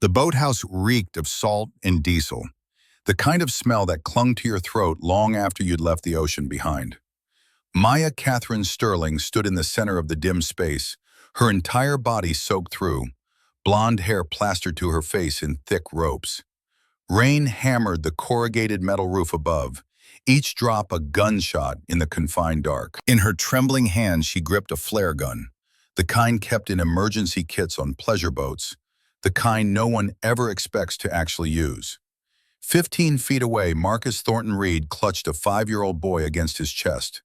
The boathouse reeked of salt and diesel, the kind of smell that clung to your throat long after you'd left the ocean behind. Maya Catherine Sterling stood in the center of the dim space, her entire body soaked through, blonde hair plastered to her face in thick ropes. Rain hammered the corrugated metal roof above, each drop a gunshot in the confined dark. In her trembling hand, she gripped a flare gun, the kind kept in emergency kits on pleasure boats, the kind no one ever expects to actually use. 15 feet away, Marcus Thornton Reed clutched a 5-year-old boy against his chest,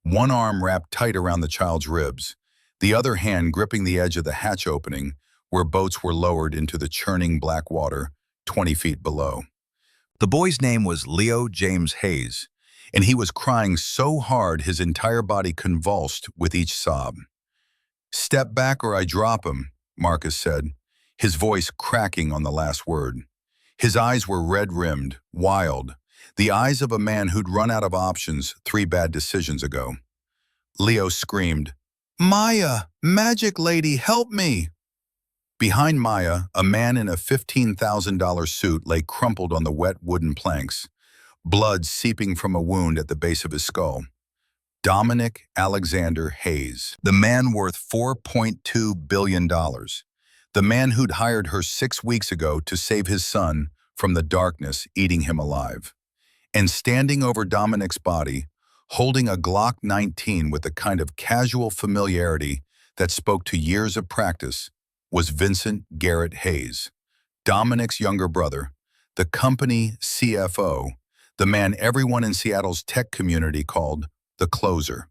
one arm wrapped tight around the child's ribs, the other hand gripping the edge of the hatch opening where boats were lowered into the churning black water 20 feet below. The boy's name was Leo James Hayes, and he was crying so hard his entire body convulsed with each sob. "Step back or I drop him," Marcus said, his voice cracking on the last word. His eyes were red-rimmed, wild, the eyes of a man who'd run out of options 3 bad decisions ago. Leo screamed, "Maya, magic lady, help me!" Behind Maya, a man in a $15,000 suit lay crumpled on the wet wooden planks, blood seeping from a wound at the base of his skull. Dominic Alexander Hayes, the man worth $4.2 billion. The man who'd hired her 6 weeks ago to save his son from the darkness eating him alive. And standing over Dominic's body, holding a Glock 19 with the kind of casual familiarity that spoke to years of practice, was Vincent Garrett Hayes, Dominic's younger brother, the company CFO, the man everyone in Seattle's tech community called the closer.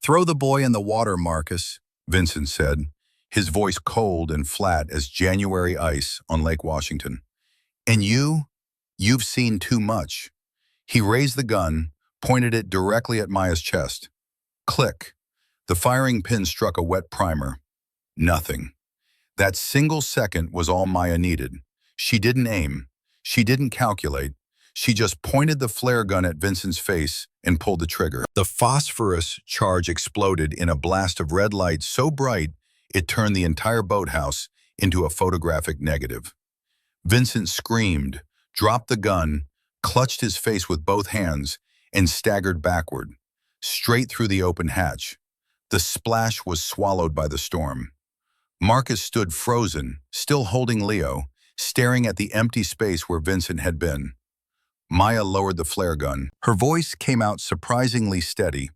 "Throw the boy in the water, Marcus," Vincent said, his voice cold and flat as January ice on Lake Washington. "And you've seen too much." He raised the gun, pointed it directly at Maya's chest. Click. The firing pin struck a wet primer. Nothing. That single second was all Maya needed. She didn't aim. She didn't calculate. She just pointed the flare gun at Vincent's face and pulled the trigger. The phosphorus charge exploded in a blast of red light so bright it turned the entire boathouse into a photographic negative. Vincent screamed, dropped the gun, clutched his face with both hands, and staggered backward, straight through the open hatch. The splash was swallowed by the storm. Marcus stood frozen, still holding Leo, staring at the empty space where Vincent had been. Maya lowered the flare gun. Her voice came out surprisingly steady,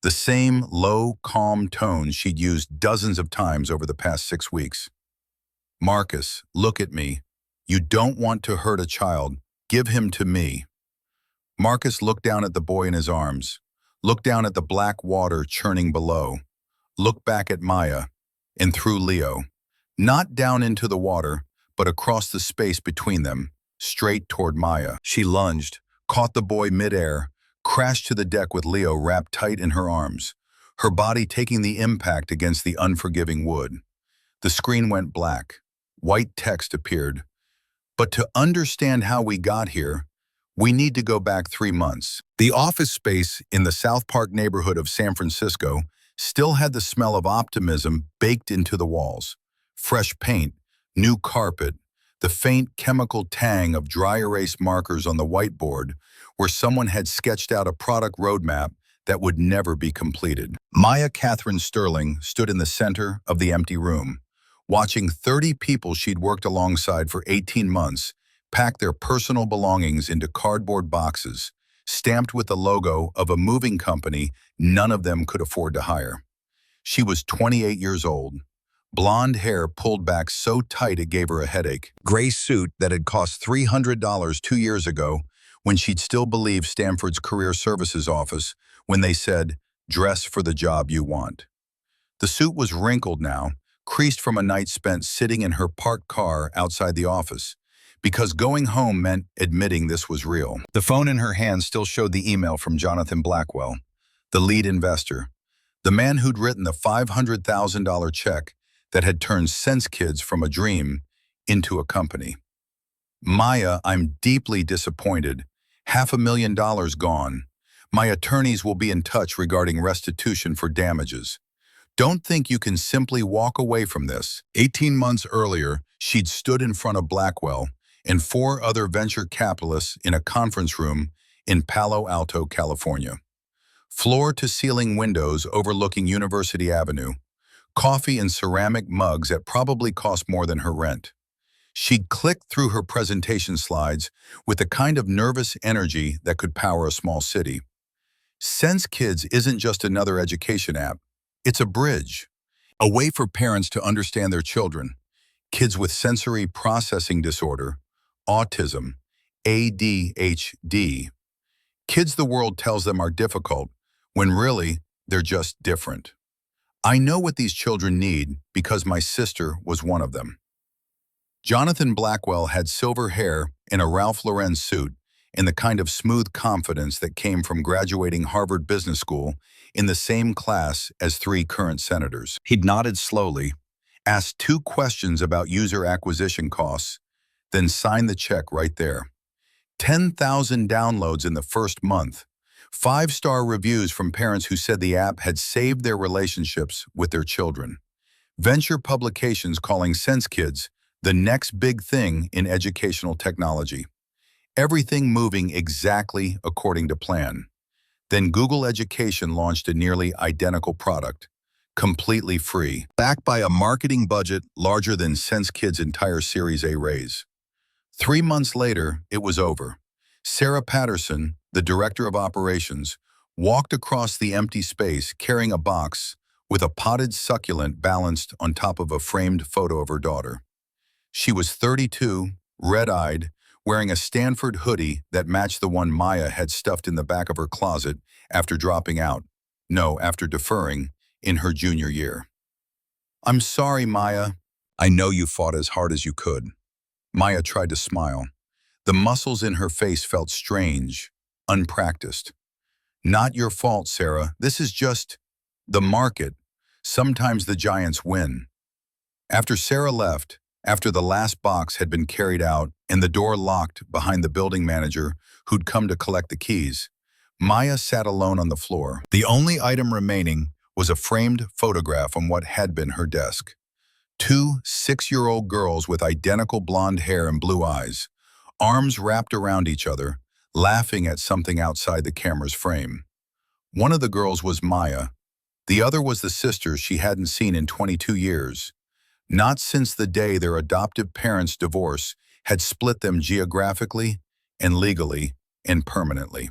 the same low, calm tone she'd used dozens of times over the past 6 weeks. "Marcus, look at me. You don't want to hurt a child. Give him to me." Marcus looked down at the boy in his arms, looked down at the black water churning below, looked back at Maya, and through Leo, not down into the water, but across the space between them, straight toward Maya. She lunged, caught the boy midair, crashed to the deck with Leo wrapped tight in her arms, her body taking the impact against the unforgiving wood. The screen went black. White text appeared. "But to understand how we got here, we need to go back 3 months." The office space in the South Park neighborhood of San Francisco still had the smell of optimism baked into the walls. Fresh paint, new carpet, the faint chemical tang of dry erase markers on the whiteboard where someone had sketched out a product roadmap that would never be completed. Maya Catherine Sterling stood in the center of the empty room, watching 30 people she'd worked alongside for 18 months pack their personal belongings into cardboard boxes, stamped with the logo of a moving company none of them could afford to hire. She was 28 years old, blonde hair pulled back so tight it gave her a headache, gray suit that had cost $300 2 years ago when she'd still believed Stanford's Career Services office when they said, "Dress for the job you want." The suit was wrinkled now, creased from a night spent sitting in her parked car outside the office, because going home meant admitting this was real. The phone in her hand still showed the email from Jonathan Blackwell, the lead investor, the man who'd written the $500,000 check that had turned Sense Kids from a dream into a company. "Maya, I'm deeply disappointed. $500,000 gone. My attorneys will be in touch regarding restitution for damages. Don't think you can simply walk away from this." 18 months earlier, She'd stood in front of Blackwell and four other venture capitalists in a conference room in Palo Alto, California. Floor-to-ceiling windows overlooking University Avenue, coffee in ceramic mugs that probably cost more than her rent. She'd clicked through her presentation slides with the kind of nervous energy that could power a small city. Sense Kids isn't just another education app. It's a bridge, a way for parents to understand their children, kids with sensory processing disorder, autism, ADHD, kids the world tells them are difficult, when really, they're just different. I know what these children need because my sister was one of them. Jonathan Blackwell had silver hair in a Ralph Lauren suit and the kind of smooth confidence that came from graduating Harvard Business School in the same class as three current senators. He'd nodded slowly, asked two questions about user acquisition costs, then signed the check right there. 10,000 downloads in the first month. 5-star reviews from parents who said the app had saved their relationships with their children. Venture publications calling Sense Kids the next big thing in educational technology. Everything moving exactly according to plan. Then Google Education launched a nearly identical product, completely free, backed by a marketing budget larger than Sense Kids' entire Series A raise. 3 months later, it was over. Sarah Patterson, the director of operations, walked across the empty space carrying a box with a potted succulent balanced on top of a framed photo of her daughter. She was 32, red-eyed, wearing a Stanford hoodie that matched the one Maya had stuffed in the back of her closet after dropping out, no, after deferring, in her junior year. "I'm sorry, Maya. I know you fought as hard as you could." Maya tried to smile. The muscles in her face felt strange, unpracticed. "Not your fault, Sarah. This is just the market. Sometimes the giants win." After Sarah left, after the last box had been carried out and the door locked behind the building manager who'd come to collect the keys, Maya sat alone on the floor. The only item remaining was a framed photograph on what had been her desk. Two 6-year-old girls with identical blonde hair and blue eyes, arms wrapped around each other, laughing at something outside the camera's frame. One of the girls was Maya. The other was the sister she hadn't seen in 22 years. Not since the day their adoptive parents' divorce had split them geographically and legally and permanently.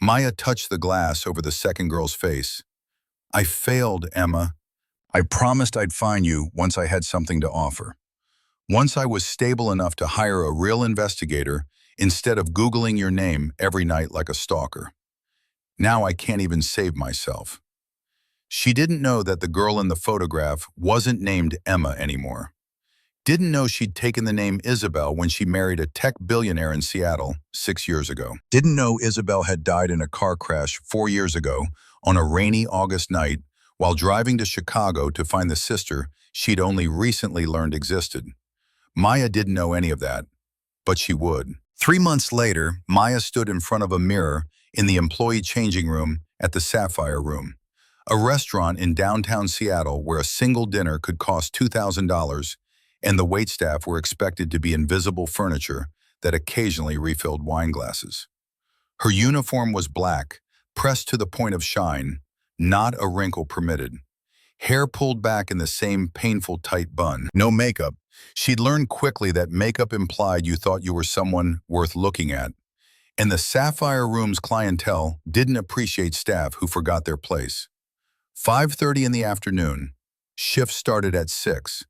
Maya touched the glass over the second girl's face. "I failed, Emma. I promised I'd find you once I had something to offer. Once I was stable enough to hire a real investigator instead of Googling your name every night like a stalker. Now I can't even save myself." She didn't know that the girl in the photograph wasn't named Emma anymore. Didn't know she'd taken the name Isabel when she married a tech billionaire in Seattle 6 years ago. Didn't know Isabel had died in a car crash 4 years ago on a rainy August night while driving to Chicago to find the sister she'd only recently learned existed. Maya didn't know any of that, but she would. 3 months later, Maya stood in front of a mirror in the employee changing room at the Sapphire Room, a restaurant in downtown Seattle where a single dinner could cost $2,000 and the waitstaff were expected to be invisible furniture that occasionally refilled wine glasses. Her uniform was black, pressed to the point of shine, not a wrinkle permitted. Hair pulled back in the same painful tight bun. No makeup. She'd learned quickly that makeup implied you thought you were someone worth looking at. And the Sapphire Room's clientele didn't appreciate staff who forgot their place. 5:30 in the afternoon. Shift started at 6.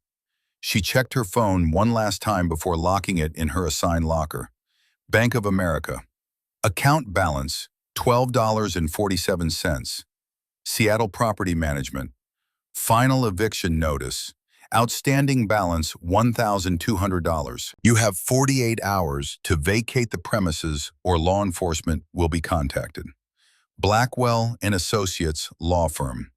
She checked her phone one last time before locking it in her assigned locker. Bank of America. Account balance, $12.47. Seattle Property Management. Final eviction notice. Outstanding balance, $1,200. You have 48 hours to vacate the premises or law enforcement will be contacted. Blackwell and Associates Law Firm.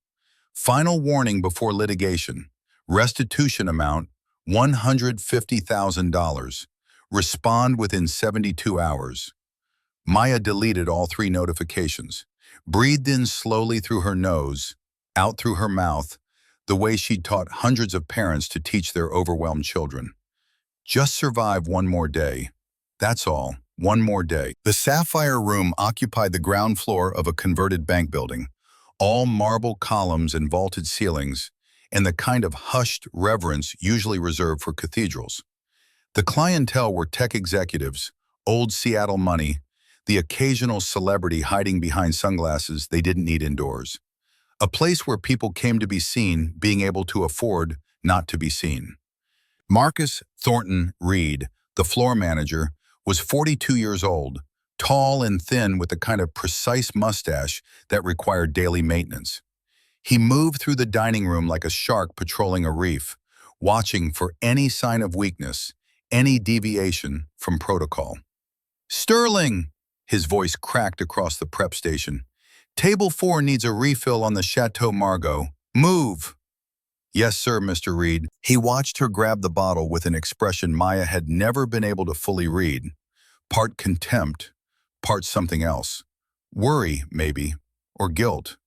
Final warning before litigation. Restitution amount, $150,000. Respond within 72 hours. Maya deleted all 3 notifications, breathed in slowly through her nose, out through her mouth, the way she'd taught hundreds of parents to teach their overwhelmed children. Just survive one more day. That's all, one more day. The Sapphire Room occupied the ground floor of a converted bank building, all marble columns and vaulted ceilings, and the kind of hushed reverence usually reserved for cathedrals. The clientele were tech executives, old Seattle money, the occasional celebrity hiding behind sunglasses they didn't need indoors. A place where people came to be seen, being able to afford not to be seen. Marcus Thornton Reed, the floor manager, was 42 years old, tall and thin with the kind of precise mustache that required daily maintenance. He moved through the dining room like a shark patrolling a reef, watching for any sign of weakness, any deviation from protocol. "Sterling!" His voice cracked across the prep station. "Table 4 needs a refill on the Chateau Margaux. Move!" "Yes, sir, Mr. Reed." He watched her grab the bottle with an expression Maya had never been able to fully read. Part contempt, part something else. Worry, maybe, or guilt.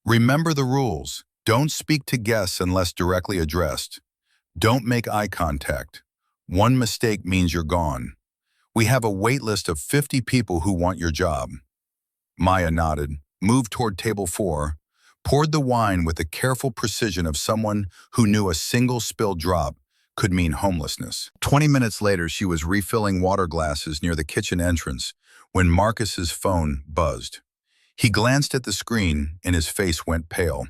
"Remember the rules. Don't speak to guests unless directly addressed. Don't make eye contact. One mistake means you're gone. We have a wait list of 50 people who want your job." Maya nodded, moved toward table 4, poured the wine with the careful precision of someone who knew a single spilled drop could mean homelessness. 20 minutes later, she was refilling water glasses near the kitchen entrance when Marcus's phone buzzed. He glanced at the screen and his face went pale,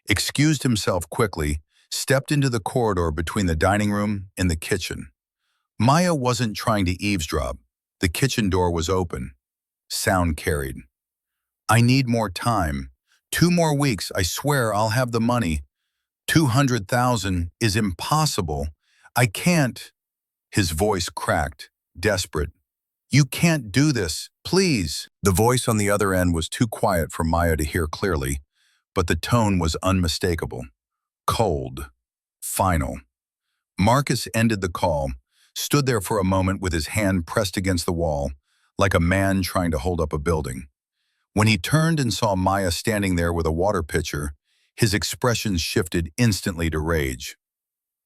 excused himself quickly, stepped into the corridor between the dining room and the kitchen. Maya wasn't trying to eavesdrop. The kitchen door was open. Sound carried. "I need more time. 2 more weeks, I swear I'll have the money. 200,000 is impossible. I can't." His voice cracked, desperate. "You can't do this, please." The voice on the other end was too quiet for Maya to hear clearly, but the tone was unmistakable. Cold. Final. Marcus ended the call, stood there for a moment with his hand pressed against the wall, like a man trying to hold up a building. When he turned and saw Maya standing there with a water pitcher, his expression shifted instantly to rage.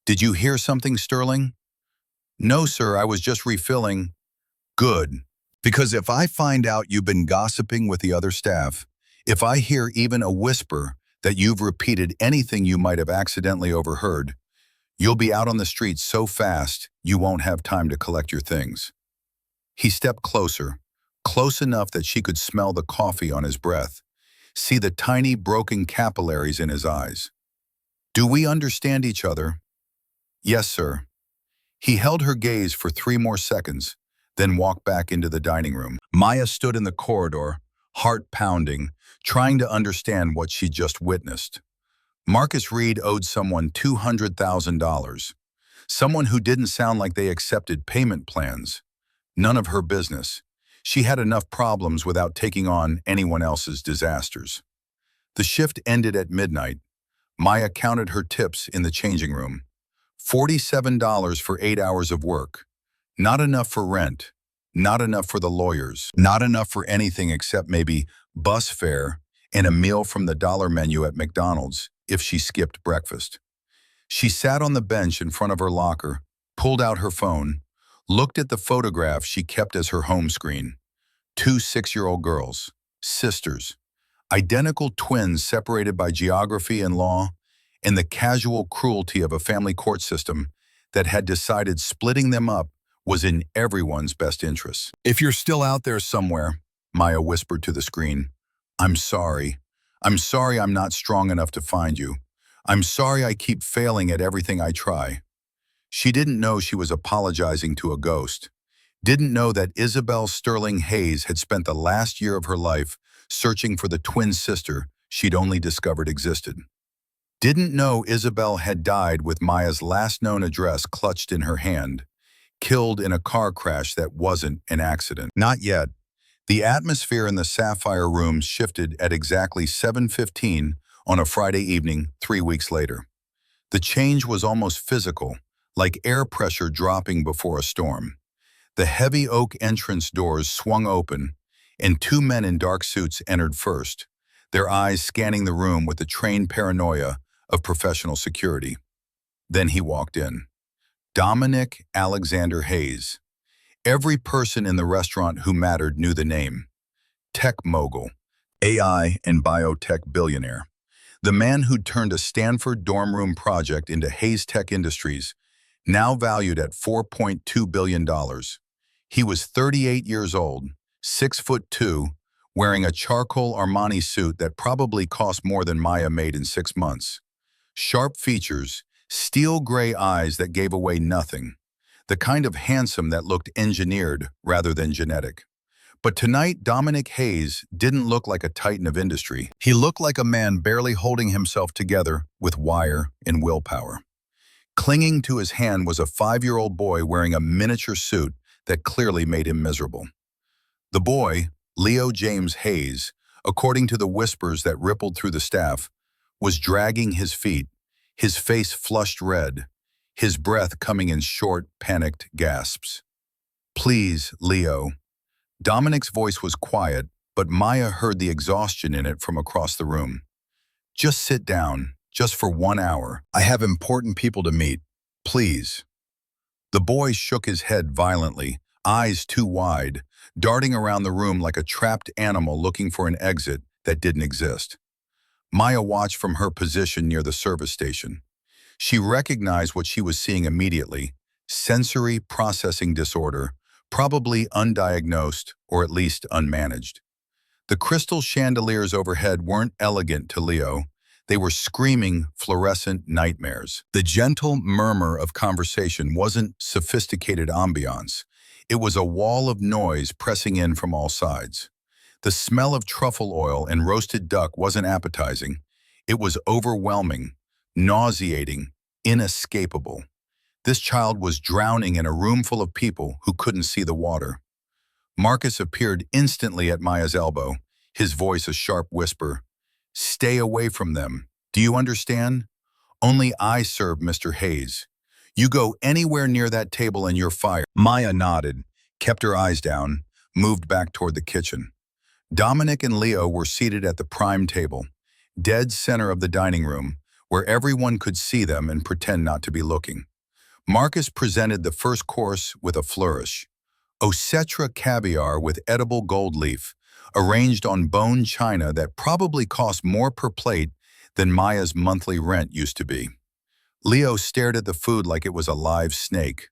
"Did you hear something, Sterling?" "No, sir, I was just refilling." "Good. Because if I find out you've been gossiping with the other staff, if I hear even a whisper that you've repeated anything you might have accidentally overheard, you'll be out on the streets so fast you won't have time to collect your things." He stepped closer, close enough that she could smell the coffee on his breath, see the tiny broken capillaries in his eyes. "Do we understand each other?" "Yes, sir." He held her gaze for 3 more seconds, then walked back into the dining room. Maya stood in the corridor, heart pounding, trying to understand what she'd just witnessed. Marcus Reed owed someone $200,000. Someone who didn't sound like they accepted payment plans. None of her business. She had enough problems without taking on anyone else's disasters. The shift ended at midnight. Maya counted her tips in the changing room. $47 for 8 hours of work. Not enough for rent. Not enough for the lawyers. Not enough for anything except maybe bus fare and a meal from the dollar menu at McDonald's if she skipped breakfast. She sat on the bench in front of her locker, pulled out her phone, looked at the photograph she kept as her home screen. 2 6-year-old girls, sisters, identical twins separated by geography and law, and the casual cruelty of a family court system that had decided splitting them up was in everyone's best interests. "If you're still out there somewhere," Maya whispered to the screen, "I'm sorry. I'm sorry I'm not strong enough to find you. I'm sorry I keep failing at everything I try." She didn't know she was apologizing to a ghost. Didn't know that Isabel Sterling Hayes had spent the last year of her life searching for the twin sister she'd only discovered existed. Didn't know Isabel had died with Maya's last known address clutched in her hand, killed in a car crash that wasn't an accident. Not yet. The atmosphere in the Sapphire Room shifted at exactly 7:15 on a Friday evening 3 weeks later. The change was almost physical, like air pressure dropping before a storm. The heavy oak entrance doors swung open, and 2 men in dark suits entered first, their eyes scanning the room with the trained paranoia of professional security. Then he walked in. Dominic Alexander Hayes. Every person in the restaurant who mattered knew the name. Tech mogul, AI and biotech billionaire. The man who'd turned a Stanford dorm room project into Hayes Tech Industries, now valued at $4.2 billion. He was 38 years old, 6'2", wearing a charcoal Armani suit that probably cost more than Maya made in 6 months. Sharp features, steel gray eyes that gave away nothing. The kind of handsome that looked engineered rather than genetic. But tonight, Dominic Hayes didn't look like a titan of industry. He looked like a man barely holding himself together with wire and willpower. Clinging to his hand was a 5-year-old boy wearing a miniature suit that clearly made him miserable. The boy, Leo James Hayes, according to the whispers that rippled through the staff, was dragging his feet, his face flushed red, his breath coming in short, panicked gasps. "Please, Leo." Dominic's voice was quiet, but Maya heard the exhaustion in it from across the room. "Just sit down, just for 1 hour. I have important people to meet. Please." The boy shook his head violently, eyes too wide, darting around the room like a trapped animal looking for an exit that didn't exist. Maya watched from her position near the service station. She recognized what she was seeing immediately: sensory processing disorder, probably undiagnosed or at least unmanaged. The crystal chandeliers overhead weren't elegant to Leo. They were screaming fluorescent nightmares. The gentle murmur of conversation wasn't sophisticated ambiance. It was a wall of noise pressing in from all sides. The smell of truffle oil and roasted duck wasn't appetizing. It was overwhelming, nauseating, inescapable. This child was drowning in a room full of people who couldn't see the water. Marcus appeared instantly at Maya's elbow, his voice a sharp whisper. "Stay away from them. Do you understand? Only I serve Mr. Hayes. You go anywhere near that table and you're fired." Maya nodded, kept her eyes down, moved back toward the kitchen. Dominic and Leo were seated at the prime table, dead center of the dining room, where everyone could see them and pretend not to be looking. Marcus presented the first course with a flourish. Osetra caviar with edible gold leaf, arranged on bone china that probably cost more per plate than Maya's monthly rent used to be. Leo stared at the food like it was a live snake.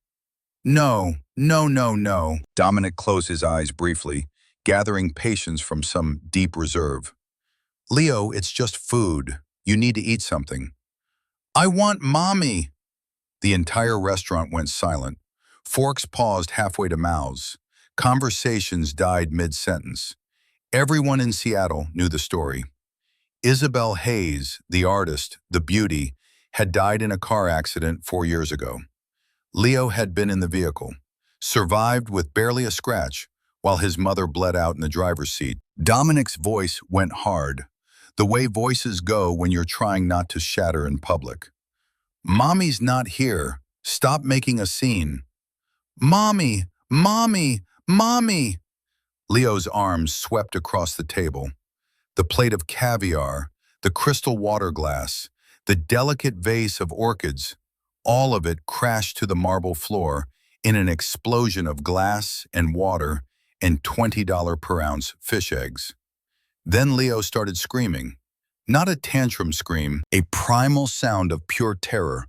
"No, no, no, no." Dominic closed his eyes briefly, gathering patience from some deep reserve. "Leo, it's just food. You need to eat something." "I want mommy." The entire restaurant went silent. Forks paused halfway to mouths. Conversations died mid-sentence. Everyone in Seattle knew the story. Isabel Hayes, the artist, the beauty, had died in a car accident 4 years ago. Leo had been in the vehicle, survived with barely a scratch, while his mother bled out in the driver's seat. Dominic's voice went hard, the way voices go when you're trying not to shatter in public. "Mommy's not here. Stop making a scene." "Mommy! Mommy! Mommy!" Leo's arms swept across the table. The plate of caviar, the crystal water glass, the delicate vase of orchids, all of it crashed to the marble floor in an explosion of glass and water and $20 per ounce fish eggs. Then Leo started screaming. Not a tantrum scream, a primal sound of pure terror,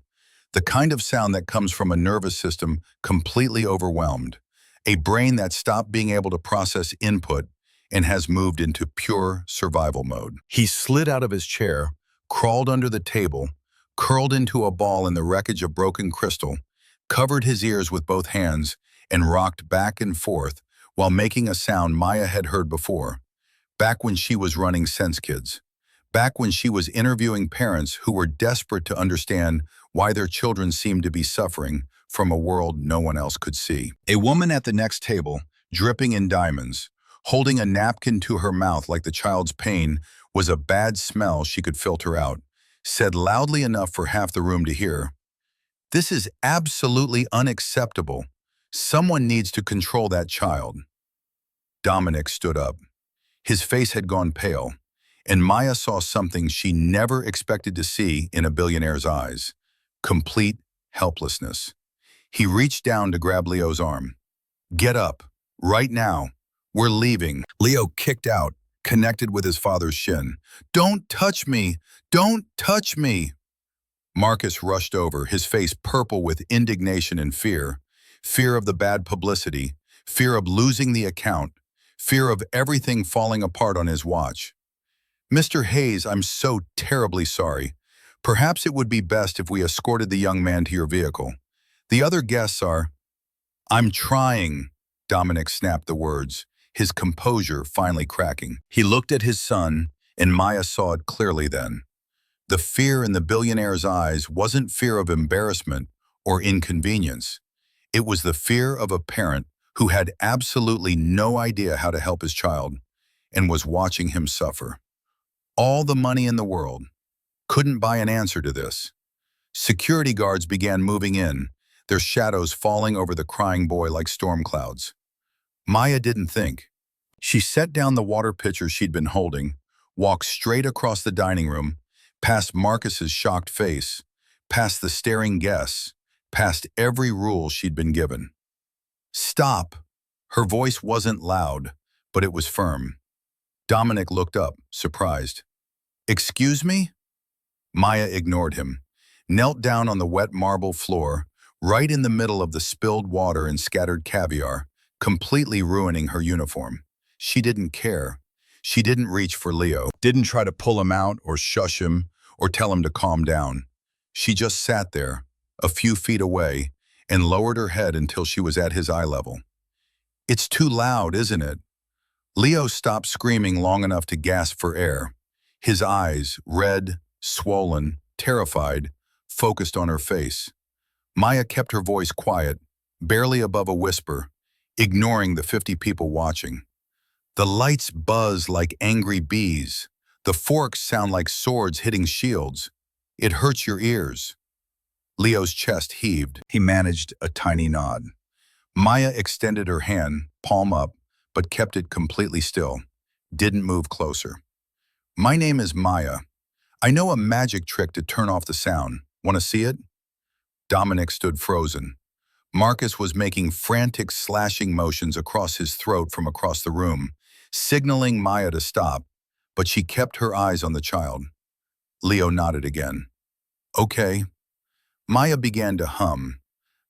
the kind of sound that comes from a nervous system completely overwhelmed, a brain that stopped being able to process input and has moved into pure survival mode. He slid out of his chair, crawled under the table, curled into a ball in the wreckage of broken crystal, covered his ears with both hands, and rocked back and forth while making a sound Maya had heard before, back when she was running Sense Kids. Back when she was interviewing parents who were desperate to understand why their children seemed to be suffering from a world no one else could see. A woman at the next table, dripping in diamonds, holding a napkin to her mouth like the child's pain was a bad smell she could filter out, said loudly enough for half the room to hear, "This is absolutely unacceptable. Someone needs to control that child." Dominic stood up. His face had gone pale, and Maya saw something she never expected to see in a billionaire's eyes: complete helplessness. He reached down to grab Leo's arm. Get up. Right now. We're leaving. Leo kicked out, connected with his father's shin. Don't touch me! Don't touch me! Marcus rushed over, his face purple with indignation and fear. Fear of the bad publicity, fear of losing the account, fear of everything falling apart on his watch. Mr. Hayes, I'm so terribly sorry. Perhaps it would be best if we escorted the young man to your vehicle. The other guests are... I'm trying, Dominic snapped the words, his composure finally cracking. He looked at his son, and Maya saw it clearly then. The fear in the billionaire's eyes wasn't fear of embarrassment or inconvenience. It was the fear of a parent who had absolutely no idea how to help his child and was watching him suffer. All the money in the world couldn't buy an answer to this. Security guards began moving in, their shadows falling over the crying boy like storm clouds. Maya didn't think. She set down the water pitcher she'd been holding, walked straight across the dining room, past Marcus's shocked face, past the staring guests, past every rule she'd been given. Stop! Her voice wasn't loud, but it was firm. Dominic looked up, surprised. Excuse me? Maya ignored him, knelt down on the wet marble floor, right in the middle of the spilled water and scattered caviar, completely ruining her uniform. She didn't care. She didn't reach for Leo, didn't try to pull him out or shush him or tell him to calm down. She just sat there, a few feet away, and lowered her head until she was at his eye level. It's too loud, isn't it? Leo stopped screaming long enough to gasp for air. His eyes, red, swollen, terrified, focused on her face. Maya kept her voice quiet, barely above a whisper, ignoring the 50 people watching. The lights buzz like angry bees. The forks sound like swords hitting shields. It hurts your ears. Leo's chest heaved. He managed a tiny nod. Maya extended her hand, palm up, but kept it completely still. Didn't move closer. My name is Maya. I know a magic trick to turn off the sound. Want to see it? Dominic stood frozen. Marcus was making frantic slashing motions across his throat from across the room, signaling Maya to stop, but she kept her eyes on the child. Leo nodded again. Okay. Maya began to hum,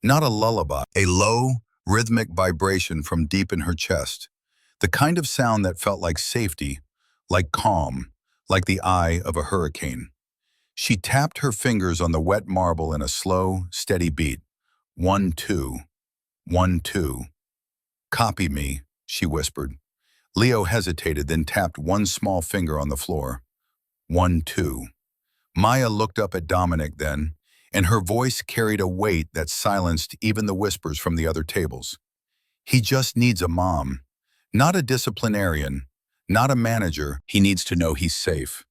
not a lullaby, a low, rhythmic vibration from deep in her chest, the kind of sound that felt like safety, like calm, like the eye of a hurricane. She tapped her fingers on the wet marble in a slow, steady beat. 1, 2, 1, 2. Copy me, she whispered. Leo hesitated, then tapped one small finger on the floor. 1, 2. Maya looked up at Dominic then, and her voice carried a weight that silenced even the whispers from the other tables. He just needs a mom, not a disciplinarian, not a manager. He needs to know he's safe.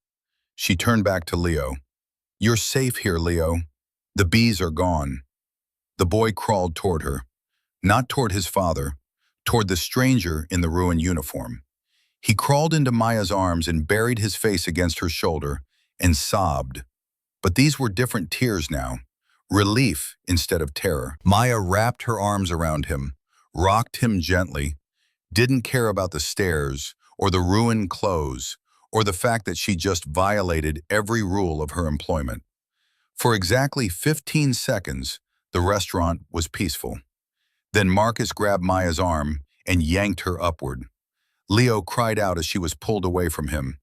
She turned back to Leo. You're safe here, Leo. The bees are gone. The boy crawled toward her, not toward his father, toward the stranger in the ruined uniform. He crawled into Maya's arms and buried his face against her shoulder and sobbed. But these were different tears now, relief instead of terror. Maya wrapped her arms around him, rocked him gently, didn't care about the stairs or the ruined clothes or the fact that she just violated every rule of her employment. For exactly 15 seconds, the restaurant was peaceful. Then Marcus grabbed Maya's arm and yanked her upward. Leo cried out as she was pulled away from him.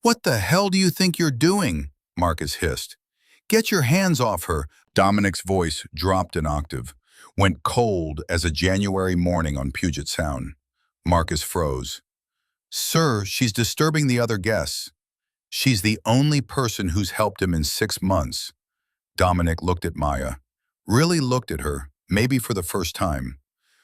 What the hell do you think you're doing? Marcus hissed. Get your hands off her. Dominic's voice dropped an octave, went cold as a January morning on Puget Sound. Marcus froze. Sir, she's disturbing the other guests. She's the only person who's helped him in 6 months. Dominic looked at Maya, really looked at her, maybe for the first time,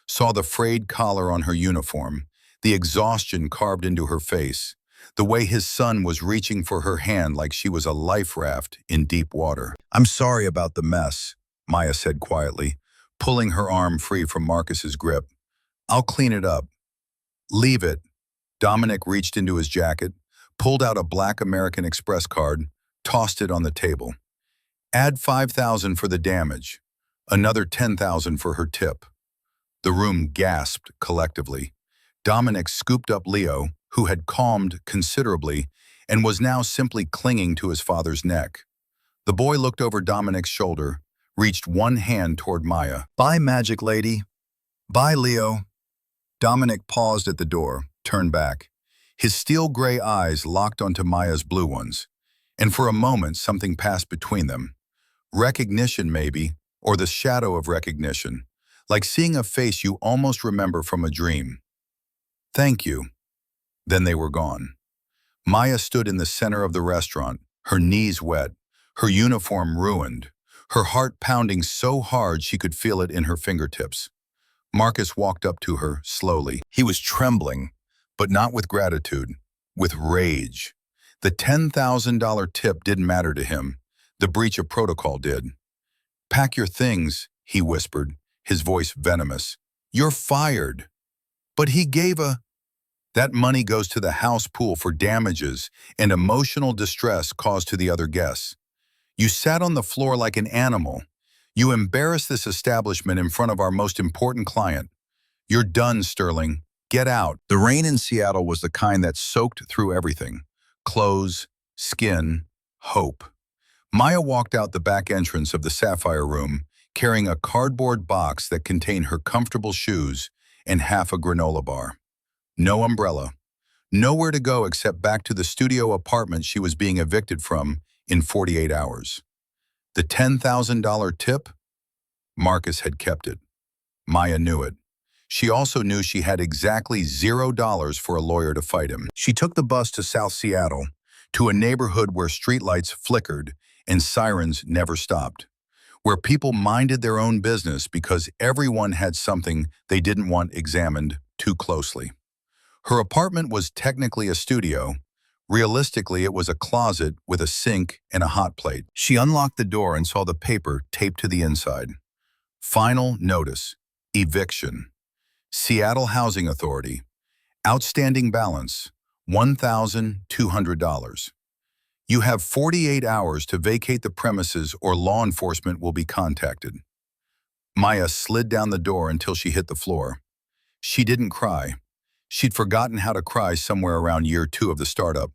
saw the frayed collar on her uniform, the exhaustion carved into her face, the way his son was reaching for her hand like she was a life raft in deep water. I'm sorry about the mess, Maya said quietly, pulling her arm free from Marcus's grip. I'll clean it up. Leave it. Dominic reached into his jacket, pulled out a black American Express card, tossed it on the table. Add $5,000 for the damage. Another 10,000 for her tip. The room gasped collectively. Dominic scooped up Leo, who had calmed considerably and was now simply clinging to his father's neck. The boy looked over Dominic's shoulder, reached one hand toward Maya. "Bye, magic lady. Bye, Leo." Dominic paused at the door, turned back. His steel gray eyes locked onto Maya's blue ones. And for a moment, something passed between them. Recognition, maybe, or the shadow of recognition, like seeing a face you almost remember from a dream. "Thank you." Then they were gone. Maya stood in the center of the restaurant, her knees wet, her uniform ruined, her heart pounding so hard she could feel it in her fingertips. Marcus walked up to her slowly. He was trembling, but not with gratitude, with rage. The $10,000 tip didn't matter to him. The breach of protocol did. "Pack your things," he whispered, his voice venomous. "You're fired." But he gave a... That money goes to the house pool for damages and emotional distress caused to the other guests. You sat on the floor like an animal. You embarrassed this establishment in front of our most important client. You're done, Sterling. Get out. The rain in Seattle was the kind that soaked through everything. Clothes, skin, hope. Maya walked out the back entrance of the Sapphire Room, carrying a cardboard box that contained her comfortable shoes and half a granola bar. No umbrella. Nowhere to go except back to the studio apartment she was being evicted from in 48 hours. The $10,000 tip? Marcus had kept it. Maya knew it. She also knew she had exactly $0 for a lawyer to fight him. She took the bus to South Seattle, to a neighborhood where streetlights flickered and sirens never stopped, where people minded their own business because everyone had something they didn't want examined too closely. Her apartment was technically a studio. Realistically, it was a closet with a sink and a hot plate. She unlocked the door and saw the paper taped to the inside. Final notice. Eviction. Seattle Housing Authority. Outstanding balance. $1,200. You have 48 hours to vacate the premises or law enforcement will be contacted. Maya slid down the door until she hit the floor. She didn't cry. She'd forgotten how to cry somewhere around year 2 of the startup,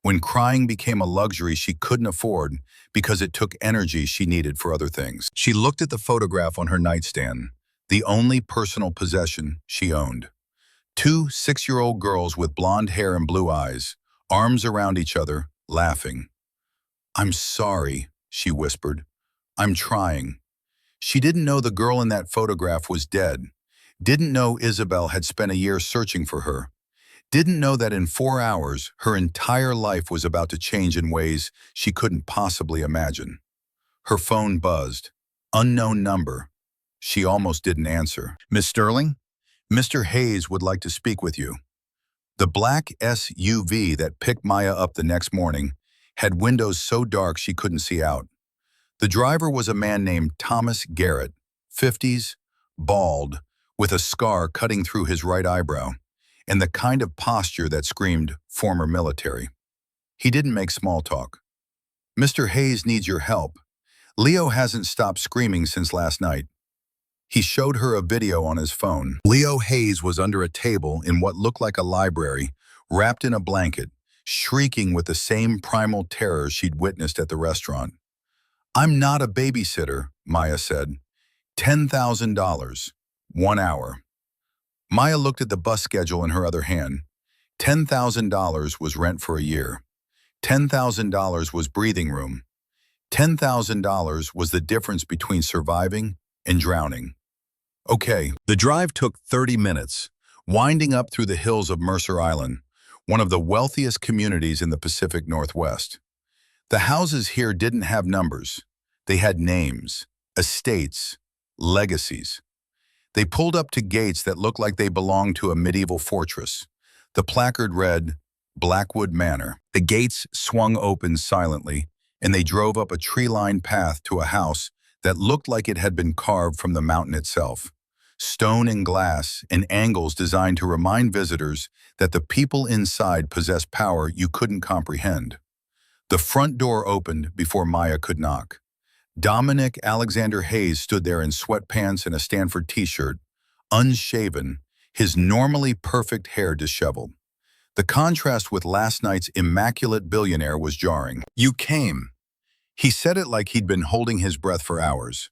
when crying became a luxury she couldn't afford because it took energy she needed for other things. She looked at the photograph on her nightstand, the only personal possession she owned. 2 6-year-old girls with blonde hair and blue eyes, arms around each other, laughing. "I'm sorry," she whispered. "I'm trying." She didn't know the girl in that photograph was dead. Didn't know Isabel had spent a year searching for her. Didn't know that in 4 hours, her entire life was about to change in ways she couldn't possibly imagine. Her phone buzzed. Unknown number. She almost didn't answer. "Miss Sterling? Mr. Hayes would like to speak with you." The black SUV that picked Maya up the next morning had windows so dark she couldn't see out. The driver was a man named Thomas Garrett, 50s, bald, with a scar cutting through his right eyebrow, and the kind of posture that screamed former military. He didn't make small talk. "Mr. Hayes needs your help. Leo hasn't stopped screaming since last night." He showed her a video on his phone. Leo Hayes was under a table in what looked like a library, wrapped in a blanket, shrieking with the same primal terror she'd witnessed at the restaurant. "I'm not a babysitter," Maya said. $10,000. 1 hour. Maya looked at the bus schedule in her other hand. $10,000 was rent for a year. $10,000 was breathing room. $10,000 was the difference between surviving and drowning. Okay, the drive took 30 minutes, winding up through the hills of Mercer Island, one of the wealthiest communities in the Pacific Northwest. The houses here didn't have numbers. They had names, estates, legacies. They pulled up to gates that looked like they belonged to a medieval fortress. The placard read, Blackwood Manor. The gates swung open silently, and they drove up a tree-lined path to a house that looked like it had been carved from the mountain itself. Stone and glass and angles designed to remind visitors that the people inside possessed power you couldn't comprehend. The front door opened before Maya could knock. Dominic Alexander Hayes stood there in sweatpants and a Stanford t-shirt, unshaven, his normally perfect hair disheveled. The contrast with last night's immaculate billionaire was jarring. "You came." He said it like he'd been holding his breath for hours.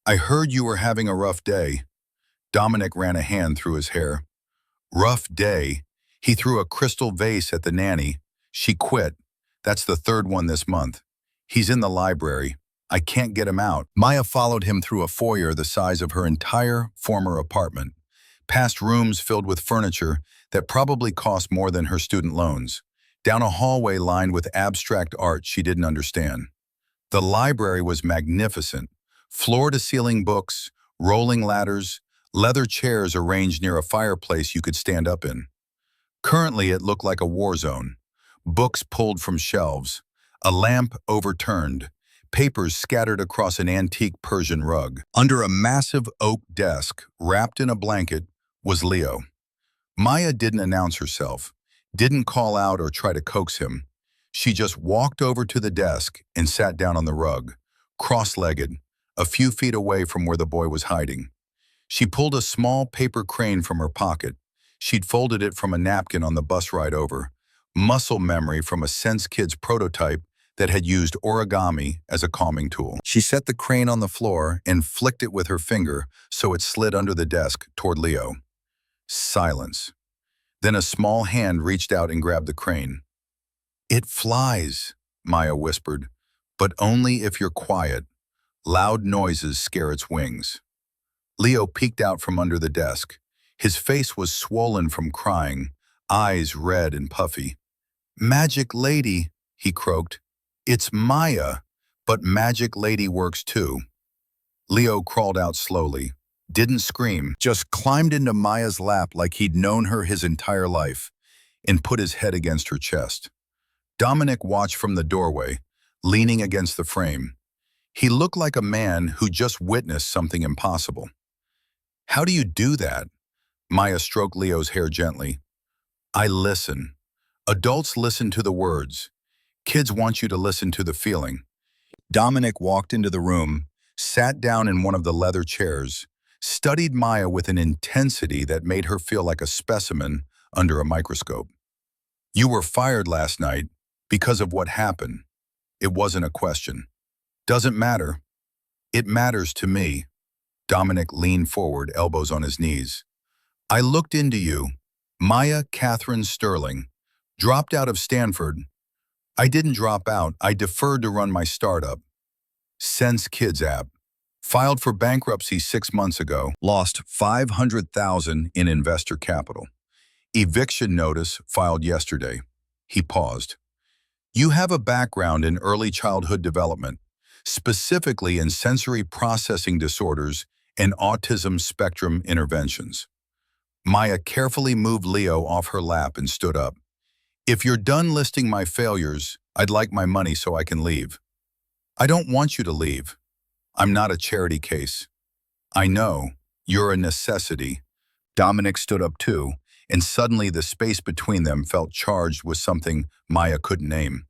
"I heard you were having a rough day." Dominic ran a hand through his hair. "Rough day?" He threw a crystal vase at the nanny. "She quit. That's the third one this month. He's in the library. I can't get him out." Maya followed him through a foyer the size of her entire former apartment, past rooms filled with furniture that probably cost more than her student loans, down a hallway lined with abstract art she didn't understand. The library was magnificent, floor-to-ceiling books, rolling ladders, leather chairs arranged near a fireplace you could stand up in. Currently, it looked like a war zone. Books pulled from shelves, a lamp overturned, papers scattered across an antique Persian rug. Under a massive oak desk, wrapped in a blanket, was Leo. Maya didn't announce herself, didn't call out or try to coax him. She just walked over to the desk and sat down on the rug, cross-legged, a few feet away from where the boy was hiding. She pulled a small paper crane from her pocket. She'd folded it from a napkin on the bus ride over, muscle memory from a Sense Kids prototype that had used origami as a calming tool. She set the crane on the floor and flicked it with her finger so it slid under the desk toward Leo. Silence. Then a small hand reached out and grabbed the crane. "It flies," Maya whispered, "but only if you're quiet. Loud noises scare its wings." Leo peeked out from under the desk. His face was swollen from crying, eyes red and puffy. "Magic Lady," he croaked. "It's Maya, but Magic Lady works too." Leo crawled out slowly, didn't scream, just climbed into Maya's lap like he'd known her his entire life, and put his head against her chest. Dominic watched from the doorway, leaning against the frame. He looked like a man who just witnessed something impossible. "How do you do that?" Maya stroked Leo's hair gently. "I listen. Adults listen to the words. Kids want you to listen to the feeling." Dominic walked into the room, sat down in one of the leather chairs, studied Maya with an intensity that made her feel like a specimen under a microscope. "You were fired last night because of what happened." It wasn't a question. "Doesn't matter." "It matters to me." Dominic leaned forward, elbows on his knees. "I looked into you. Maya Catherine Sterling. Dropped out of Stanford. I didn't drop out. I deferred to run my startup. Sense Kids app. Filed for bankruptcy 6 months ago. Lost $500,000 in investor capital. Eviction notice filed yesterday." He paused. "You have a background in early childhood development, specifically in sensory processing disorders and autism spectrum interventions." Maya carefully moved Leo off her lap and stood up. "If you're done listing my failures, I'd like my money so I can leave." "I don't want you to leave. I'm not a charity case." "I know. You're a necessity." Dominic stood up too, and suddenly the space between them felt charged with something Maya couldn't name.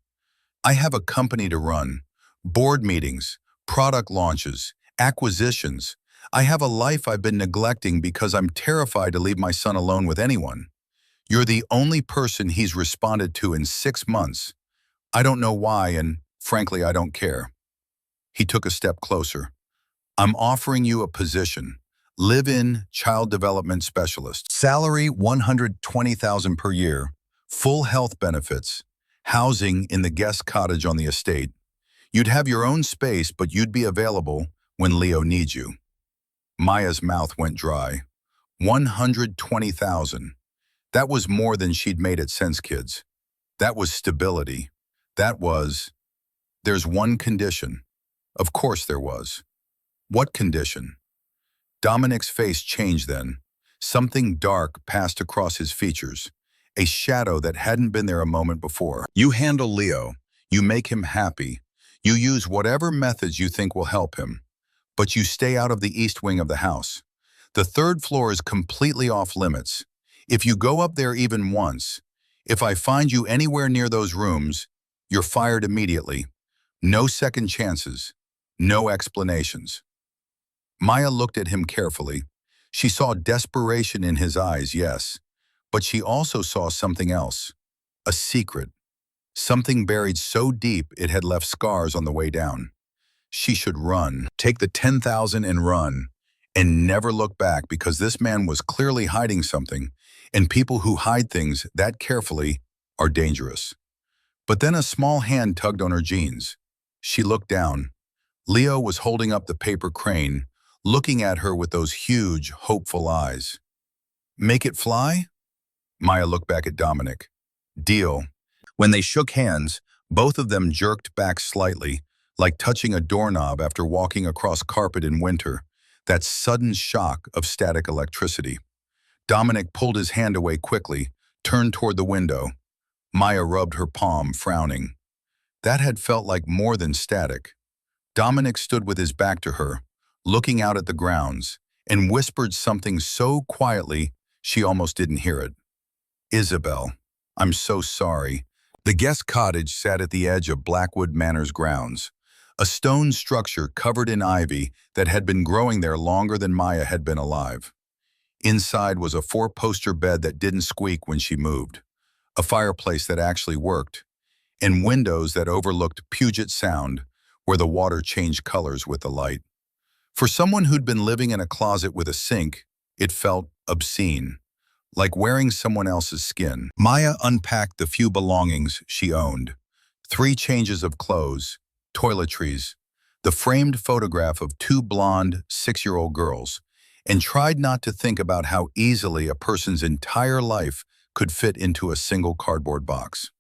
"I have a company to run. Board meetings, product launches, acquisitions. I have a life I've been neglecting because I'm terrified to leave my son alone with anyone. You're the only person he's responded to in 6 months. I don't know why, and frankly, I don't care." He took a step closer. "I'm offering you a position. Live-in child development specialist. Salary $120,000 per year. Full health benefits. Housing in the guest cottage on the estate. You'd have your own space, but you'd be available when Leo needs you." Maya's mouth went dry. 120,000. That was more than she'd made at Sense Kids. That was stability. That was... "There's one condition." Of course there was. "What condition?" Dominic's face changed then. Something dark passed across his features, a shadow that hadn't been there a moment before. "You handle Leo. You make him happy. You use whatever methods you think will help him. But you stay out of the east wing of the house. The 3rd floor is completely off limits. If you go up there even once, if I find you anywhere near those rooms, you're fired immediately. No second chances. No explanations. Maya looked at him carefully. She saw desperation in his eyes, yes, but she also saw something else. A secret. Something buried so deep it had left scars on the way down. She should run. Take the 10,000 and run. And never look back, because this man was clearly hiding something, and people who hide things that carefully are dangerous. But then a small hand tugged on her jeans. She looked down. Leo was holding up the paper crane, looking at her with those huge, hopeful eyes. Make it fly? Maya looked back at Dominic. Deal. When they shook hands, both of them jerked back slightly, like touching a doorknob after walking across carpet in winter. That sudden shock of static electricity. Dominic pulled his hand away quickly, turned toward the window. Maya rubbed her palm, frowning. That had felt like more than static. Dominic stood with his back to her, looking out at the grounds, and whispered something so quietly she almost didn't hear it. Isabel, I'm so sorry. The guest cottage sat at the edge of Blackwood Manor's grounds, a stone structure covered in ivy that had been growing there longer than Maya had been alive. Inside was a four-poster bed that didn't squeak when she moved, a fireplace that actually worked, and windows that overlooked Puget Sound, where the water changed colors with the light. For someone who'd been living in a closet with a sink, it felt obscene, like wearing someone else's skin. Maya unpacked the few belongings she owned. 3 changes of clothes, toiletries, the framed photograph of 2 blonde 6-year-old girls, and tried not to think about how easily a person's entire life could fit into a single cardboard box.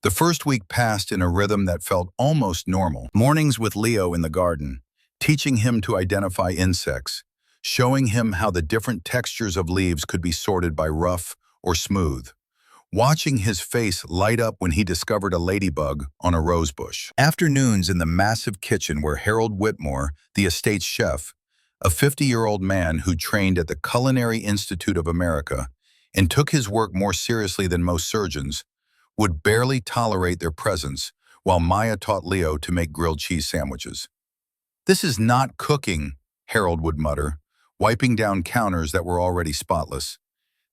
The first week passed in a rhythm that felt almost normal. Mornings with Leo in the garden, teaching him to identify insects, showing him how the different textures of leaves could be sorted by rough or smooth, watching his face light up when he discovered a ladybug on a rosebush. Afternoons in the massive kitchen where Harold Whitmore, the estate's chef, a 50-year-old man who trained at the Culinary Institute of America and took his work more seriously than most surgeons, would barely tolerate their presence while Maya taught Leo to make grilled cheese sandwiches. This is not cooking, Harold would mutter, wiping down counters that were already spotless.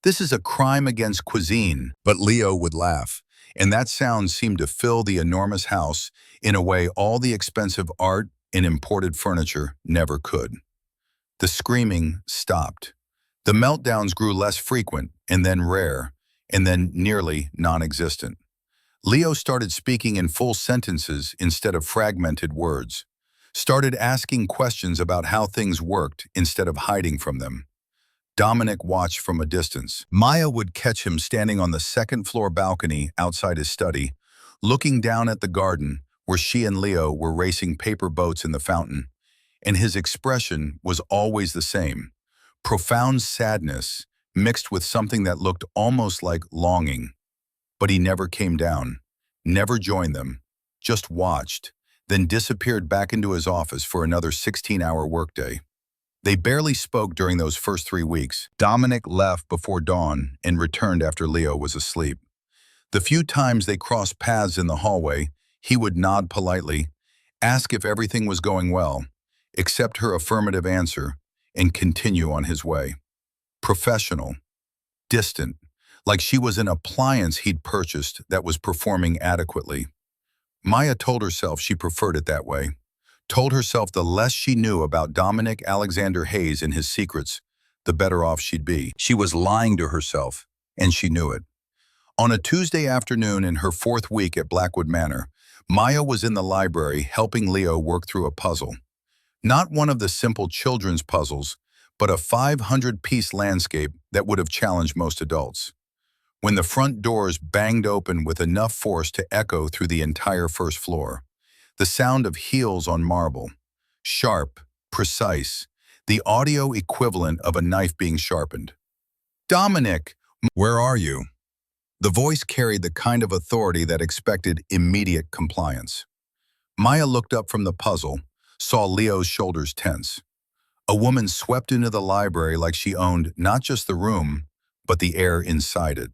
This is a crime against cuisine. But Leo would laugh, and that sound seemed to fill the enormous house in a way all the expensive art and imported furniture never could. The screaming stopped. The meltdowns grew less frequent, and then rare, and then nearly non-existent. Leo started speaking in full sentences instead of fragmented words, started asking questions about how things worked instead of hiding from them. Dominic watched from a distance. Maya would catch him standing on the second-floor balcony outside his study, looking down at the garden where she and Leo were racing paper boats in the fountain, and his expression was always the same, profound sadness mixed with something that looked almost like longing. But he never came down, never joined them, just watched, then disappeared back into his office for another 16-hour workday. They barely spoke during those first 3 weeks. Dominic left before dawn and returned after Leo was asleep. The few times they crossed paths in the hallway, he would nod politely, ask if everything was going well, accept her affirmative answer, and continue on his way. Professional, distant, like she was an appliance he'd purchased that was performing adequately. Maya told herself she preferred it that way. Told herself the less she knew about Dominic Alexander Hayes and his secrets, the better off she'd be. She was lying to herself, and she knew it. On a Tuesday afternoon in her 4th week at Blackwood Manor, Maya was in the library helping Leo work through a puzzle. Not one of the simple children's puzzles, but a 500-piece landscape that would have challenged most adults. When the front doors banged open with enough force to echo through the entire first floor, the sound of heels on marble, sharp, precise, the audio equivalent of a knife being sharpened. Dominic, where are you? The voice carried the kind of authority that expected immediate compliance. Maya looked up from the puzzle, saw Leo's shoulders tense. A woman swept into the library like she owned not just the room, but the air inside it.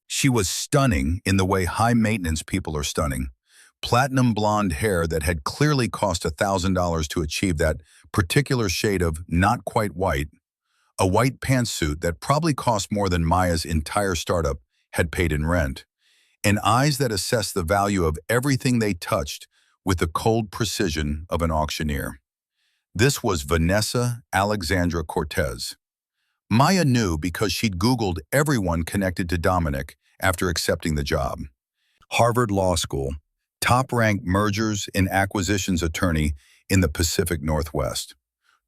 She was stunning in the way high-maintenance people are stunning, platinum blonde hair that had clearly cost $1,000 to achieve that particular shade of not quite white, a white pantsuit that probably cost more than Maya's entire startup had paid in rent, and eyes that assessed the value of everything they touched with the cold precision of an auctioneer. This was Vanessa Alexandra Cortez. Maya knew because she'd Googled everyone connected to Dominic after accepting the job. Harvard Law School, top-ranked mergers and acquisitions attorney in the Pacific Northwest,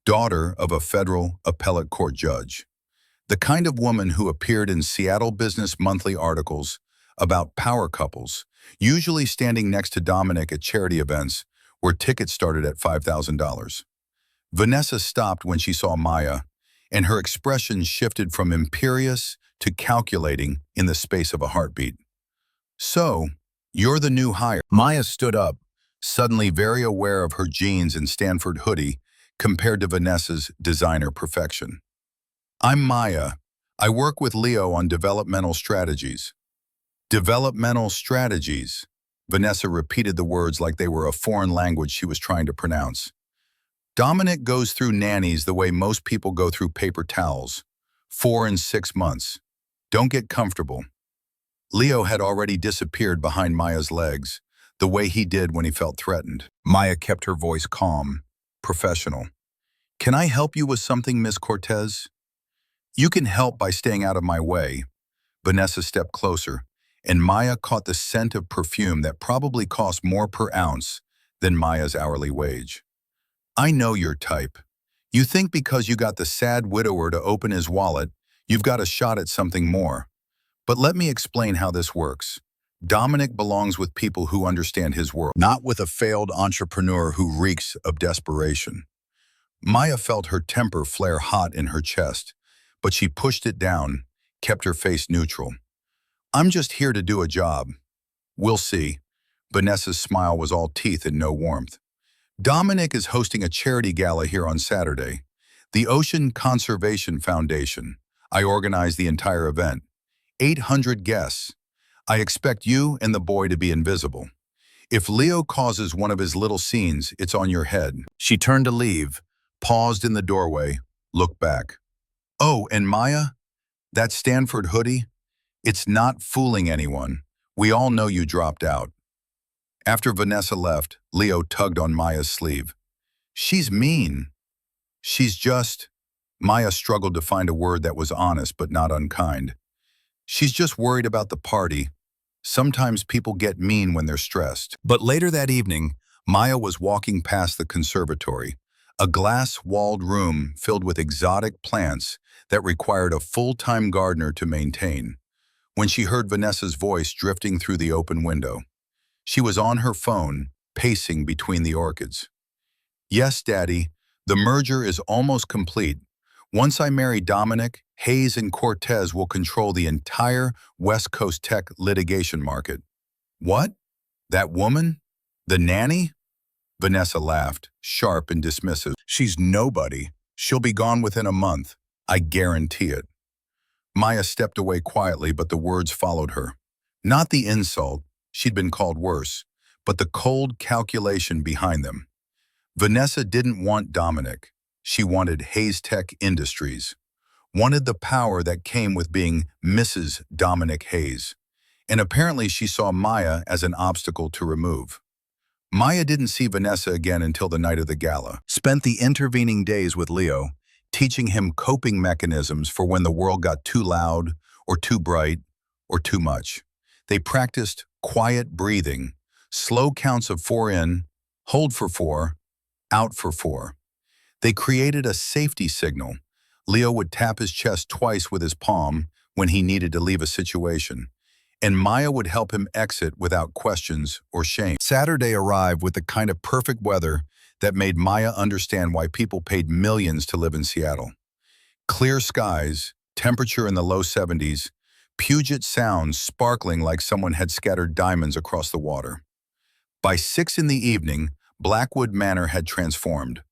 daughter of a federal appellate court judge. The kind of woman who appeared in Seattle Business Monthly articles about power couples, usually standing next to Dominic at charity events where tickets started at $5,000. Vanessa stopped when she saw Maya, and her expression shifted from imperious to calculating in the space of a heartbeat. "So, you're the new hire." Maya stood up, suddenly very aware of her jeans and Stanford hoodie compared to Vanessa's designer perfection. "I'm Maya. I work with Leo on developmental strategies." Developmental strategies. Vanessa repeated the words like they were a foreign language she was trying to pronounce. "Dominic goes through nannies the way most people go through paper towels, 4 and 6 months. Don't get comfortable." Leo had already disappeared behind Maya's legs, the way he did when he felt threatened. Maya kept her voice calm, professional. "Can I help you with something, Miss Cortez?" "You can help by staying out of my way." Vanessa stepped closer, and Maya caught the scent of perfume that probably cost more per ounce than Maya's hourly wage. "I know your type. You think because you got the sad widower to open his wallet, you've got a shot at something more. But let me explain how this works. Dominic belongs with people who understand his world, not with a failed entrepreneur who reeks of desperation." Maya felt her temper flare hot in her chest, but she pushed it down, kept her face neutral. "I'm just here to do a job. We'll see." Vanessa's smile was all teeth and no warmth. "Dominic is hosting a charity gala here on Saturday. The Ocean Conservation Foundation. I organized the entire event. 800 guests. I expect you and the boy to be invisible. If Leo causes one of his little scenes, it's on your head." She turned to leave, paused in the doorway, looked back. "Oh, and Maya, that Stanford hoodie? It's not fooling anyone. We all know you dropped out." After Vanessa left, Leo tugged on Maya's sleeve. "She's mean. She's just..." Maya struggled to find a word that was honest but not unkind. "She's just worried about the party. Sometimes people get mean when they're stressed." But later that evening, Maya was walking past the conservatory, a glass-walled room filled with exotic plants that required a full-time gardener to maintain, when she heard Vanessa's voice drifting through the open window. She was on her phone, pacing between the orchids. "Yes, Daddy, the merger is almost complete. Once I marry Dominic, Hayes and Cortez will control the entire West Coast tech litigation market." "What? That woman? The nanny?" Vanessa laughed, sharp and dismissive. "She's nobody. She'll be gone within a month. I guarantee it." Maya stepped away quietly, but the words followed her. Not the insult, she'd been called worse, but the cold calculation behind them. Vanessa didn't want Dominic. She wanted Hayes Tech Industries, wanted the power that came with being Mrs. Dominic Hayes, and apparently she saw Maya as an obstacle to remove. Maya didn't see Vanessa again until the night of the gala. Spent the intervening days with Leo, teaching him coping mechanisms for when the world got too loud or too bright or too much. They practiced quiet breathing, slow counts of 4 in, hold for 4, out for 4. They created a safety signal. Leo would tap his chest twice with his palm when he needed to leave a situation, and Maya would help him exit without questions or shame. Saturday arrived with the kind of perfect weather that made Maya understand why people paid millions to live in Seattle. Clear skies, temperature in the low 70s, Puget Sound sparkling like someone had scattered diamonds across the water. By 6 in the evening, Blackwood Manor had transformed.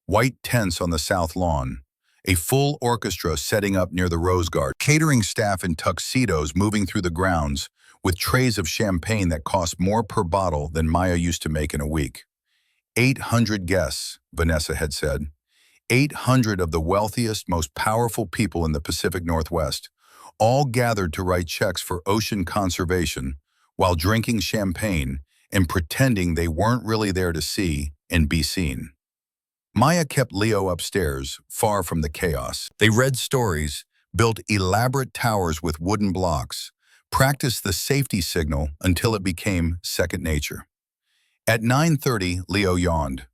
White tents on the south lawn, a full orchestra setting up near the Rose Garden, catering staff in tuxedos moving through the grounds with trays of champagne that cost more per bottle than Maya used to make in a week. 800 guests, Vanessa had said. 800 of the wealthiest, most powerful people in the Pacific Northwest, all gathered to write checks for ocean conservation while drinking champagne and pretending they weren't really there to see and be seen. Maya kept Leo upstairs, far from the chaos. They read stories, built elaborate towers with wooden blocks, practiced the safety signal until it became second nature. At 9:30, Leo yawned.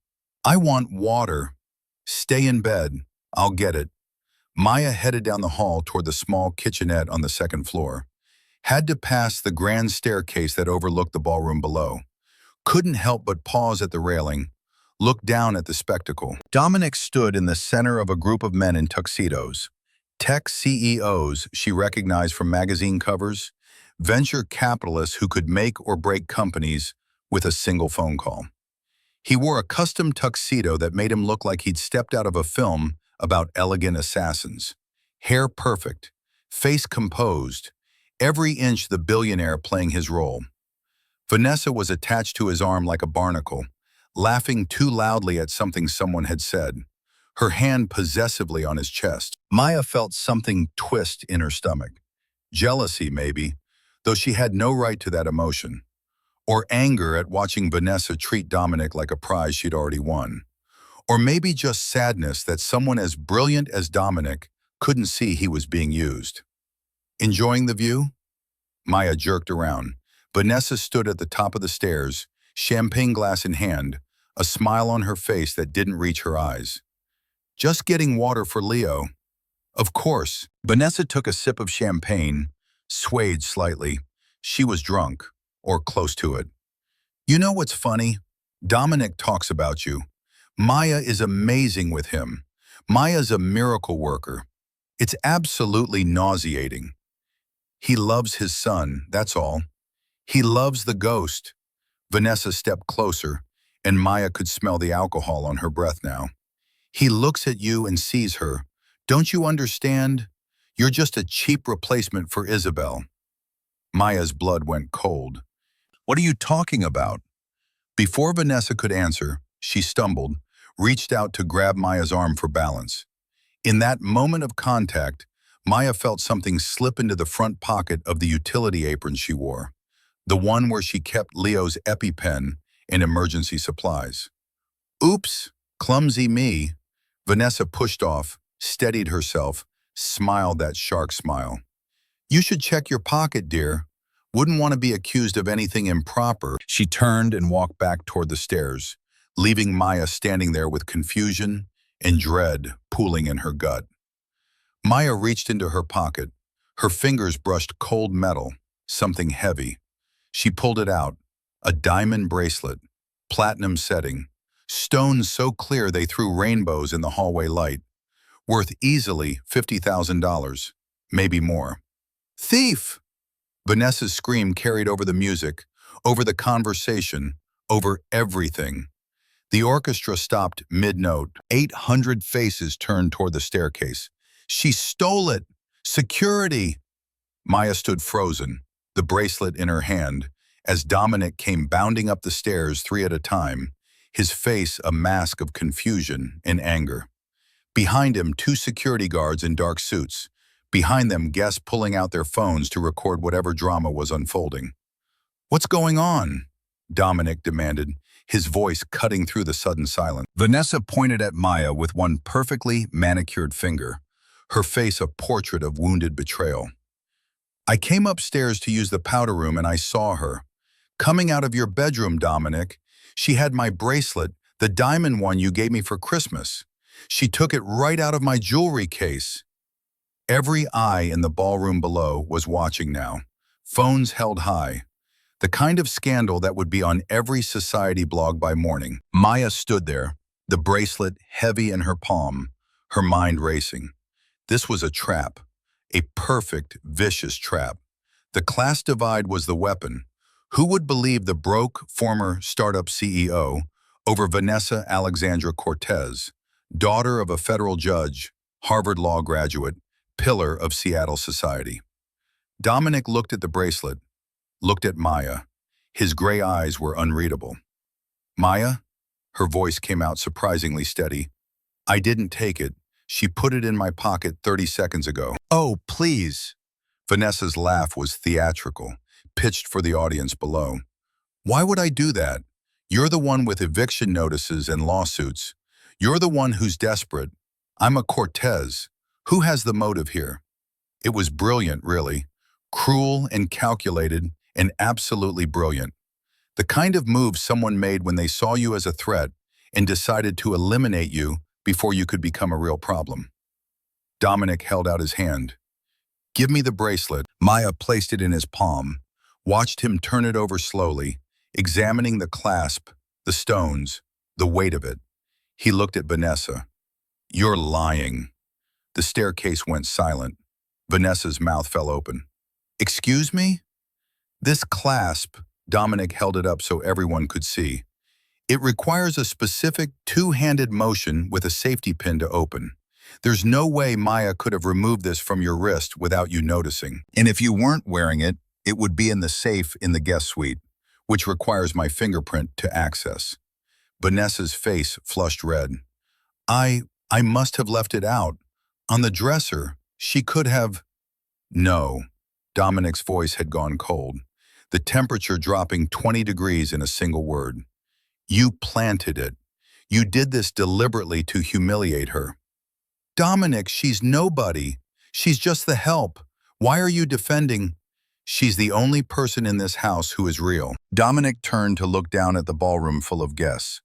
"I want water." "Stay in bed. I'll get it." Maya headed down the hall toward the small kitchenette on the second floor. Had to pass the grand staircase that overlooked the ballroom below. Couldn't help but pause at the railing, look down at the spectacle. Dominic stood in the center of a group of men in tuxedos. Tech CEOs she recognized from magazine covers, venture capitalists who could make or break companies with a single phone call. He wore a custom tuxedo that made him look like he'd stepped out of a film about elegant assassins. Hair perfect, face composed, every inch the billionaire playing his role. Vanessa was attached to his arm like a barnacle, laughing too loudly at something someone had said, her hand possessively on his chest. Maya felt something twist in her stomach. Jealousy, maybe, though she had no right to that emotion. Or anger at watching Vanessa treat Dominic like a prize she'd already won. Or maybe just sadness that someone as brilliant as Dominic couldn't see he was being used. Enjoying the view? Maya jerked around. Vanessa stood at the top of the stairs, champagne glass in hand, a smile on her face that didn't reach her eyes. Just getting water for Leo. Of course. Vanessa took a sip of champagne, swayed slightly. She was drunk, or close to it. "You know what's funny? Dominic talks about you. Maya is amazing with him. Maya's a miracle worker. It's absolutely nauseating. He loves his son, that's all. He loves the ghost." Vanessa stepped closer, and Maya could smell the alcohol on her breath now. "He looks at you and sees her. Don't you understand? You're just a cheap replacement for Isabel." Maya's blood went cold. "What are you talking about?" Before Vanessa could answer, she stumbled, reached out to grab Maya's arm for balance. In that moment of contact, Maya felt something slip into the front pocket of the utility apron she wore, the one where she kept Leo's EpiPen and emergency supplies. "Oops, clumsy me." Vanessa pushed off, steadied herself, smiled that shark smile. "You should check your pocket, dear. Wouldn't want to be accused of anything improper." She turned and walked back toward the stairs, leaving Maya standing there with confusion and dread pooling in her gut. Maya reached into her pocket. Her fingers brushed cold metal, something heavy. She pulled it out, a diamond bracelet, platinum setting, stones so clear they threw rainbows in the hallway light, worth easily $50,000, maybe more. "Thief!" Vanessa's scream carried over the music, over the conversation, over everything. The orchestra stopped mid-note. 800 faces turned toward the staircase. "She stole it! Security!" Maya stood frozen, the bracelet in her hand, as Dominic came bounding up the stairs 3 at a time, his face a mask of confusion and anger. Behind him, 2 security guards in dark suits. Behind them, guests pulling out their phones to record whatever drama was unfolding. "What's going on?" Dominic demanded, his voice cutting through the sudden silence. Vanessa pointed at Maya with one perfectly manicured finger, her face a portrait of wounded betrayal. "I came upstairs to use the powder room and I saw her. Coming out of your bedroom, Dominic. She had my bracelet, the diamond one you gave me for Christmas. She took it right out of my jewelry case." Every eye in the ballroom below was watching now, phones held high. The kind of scandal that would be on every society blog by morning. Maya stood there, the bracelet heavy in her palm, her mind racing. This was a trap, a perfect, vicious trap. The class divide was the weapon. Who would believe the broke, former startup CEO over Vanessa Alexandra Cortez, daughter of a federal judge, Harvard Law graduate, pillar of Seattle society? Dominic looked at the bracelet. looked at Maya. His gray eyes were unreadable. Maya? Her voice came out surprisingly steady. I didn't take it. She put it in my pocket 30 seconds ago. Oh, please. Vanessa's laugh was theatrical, pitched for the audience below. Why would I do that? You're the one with eviction notices and lawsuits. You're the one who's desperate. I'm a Cortez. Who has the motive here? It was brilliant, really. Cruel and calculated and absolutely brilliant. The kind of move someone made when they saw you as a threat and decided to eliminate you before you could become a real problem. Dominic held out his hand. Give me the bracelet. Maya placed it in his palm, watched him turn it over slowly, examining the clasp, the stones, the weight of it. He looked at Vanessa. You're lying. The staircase went silent. Vanessa's mouth fell open. Excuse me? This clasp, Dominic held it up so everyone could see. It requires a specific two-handed motion with a safety pin to open. There's no way Maya could have removed this from your wrist without you noticing. And if you weren't wearing it, it would be in the safe in the guest suite, which requires my fingerprint to access. Vanessa's face flushed red. I must have left it out. On the dresser, she could have... No. Dominic's voice had gone cold, the temperature dropping 20 degrees in a single word. You planted it. You did this deliberately to humiliate her. Dominic, she's nobody. She's just the help. Why are you defending? She's the only person in this house who is real. Dominic turned to look down at the ballroom full of guests.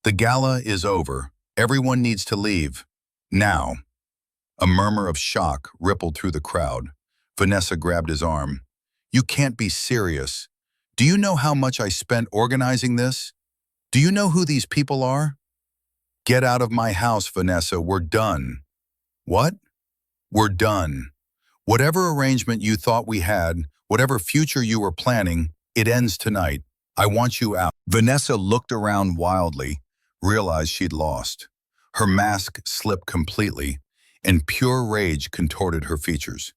The gala is over. Everyone needs to leave. Now. A murmur of shock rippled through the crowd. Vanessa grabbed his arm. You can't be serious. Do you know how much I spent organizing this? Do you know who these people are? Get out of my house, Vanessa. We're done. What? We're done. Whatever arrangement you thought we had, whatever future you were planning, it ends tonight. I want you out. Vanessa looked around wildly, realized she'd lost. Her mask slipped completely, and pure rage contorted her features.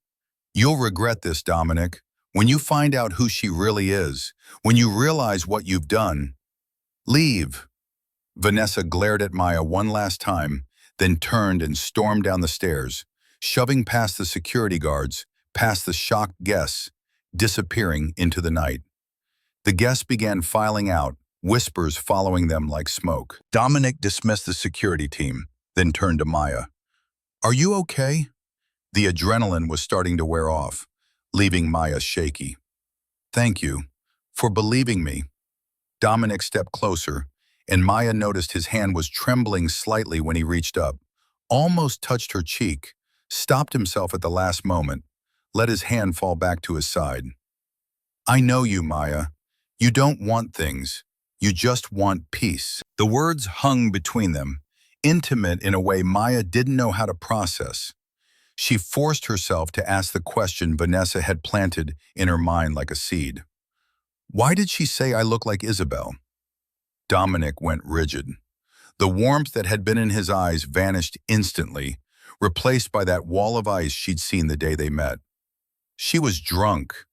You'll regret this, Dominic. When you find out who she really is, when you realize what you've done, leave. Vanessa glared at Maya one last time, then turned and stormed down the stairs, shoving past the security guards, past the shocked guests, disappearing into the night. The guests began filing out, whispers following them like smoke. Dominic dismissed the security team, then turned to Maya. Are you okay? The adrenaline was starting to wear off, leaving Maya shaky. Thank you for believing me. Dominic stepped closer, and Maya noticed his hand was trembling slightly when he reached up, almost touched her cheek, stopped himself at the last moment, let his hand fall back to his side. I know you, Maya. You don't want things. You just want peace. The words hung between them, intimate in a way Maya didn't know how to process. She forced herself to ask the question Vanessa had planted in her mind like a seed. Why did she say I look like Isabel? Dominic went rigid. The warmth that had been in his eyes vanished instantly, replaced by that wall of ice she'd seen the day they met. She was drunk.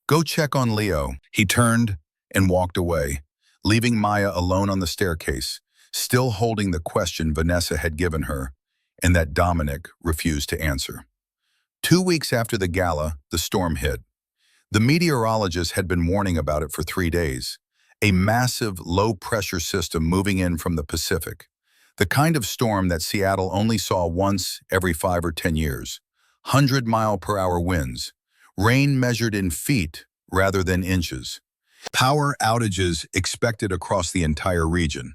Go check on Leo. He turned and walked away, leaving Maya alone on the staircase, still holding the question Vanessa had given her, and that Dominic refused to answer. 2 weeks after the gala, the storm hit. The meteorologists had been warning about it for 3 days. A massive, low-pressure system moving in from the Pacific. The kind of storm that Seattle only saw once every 5 or 10 years. 100-mile-per-hour winds. Rain measured in feet rather than inches. Power outages expected across the entire region.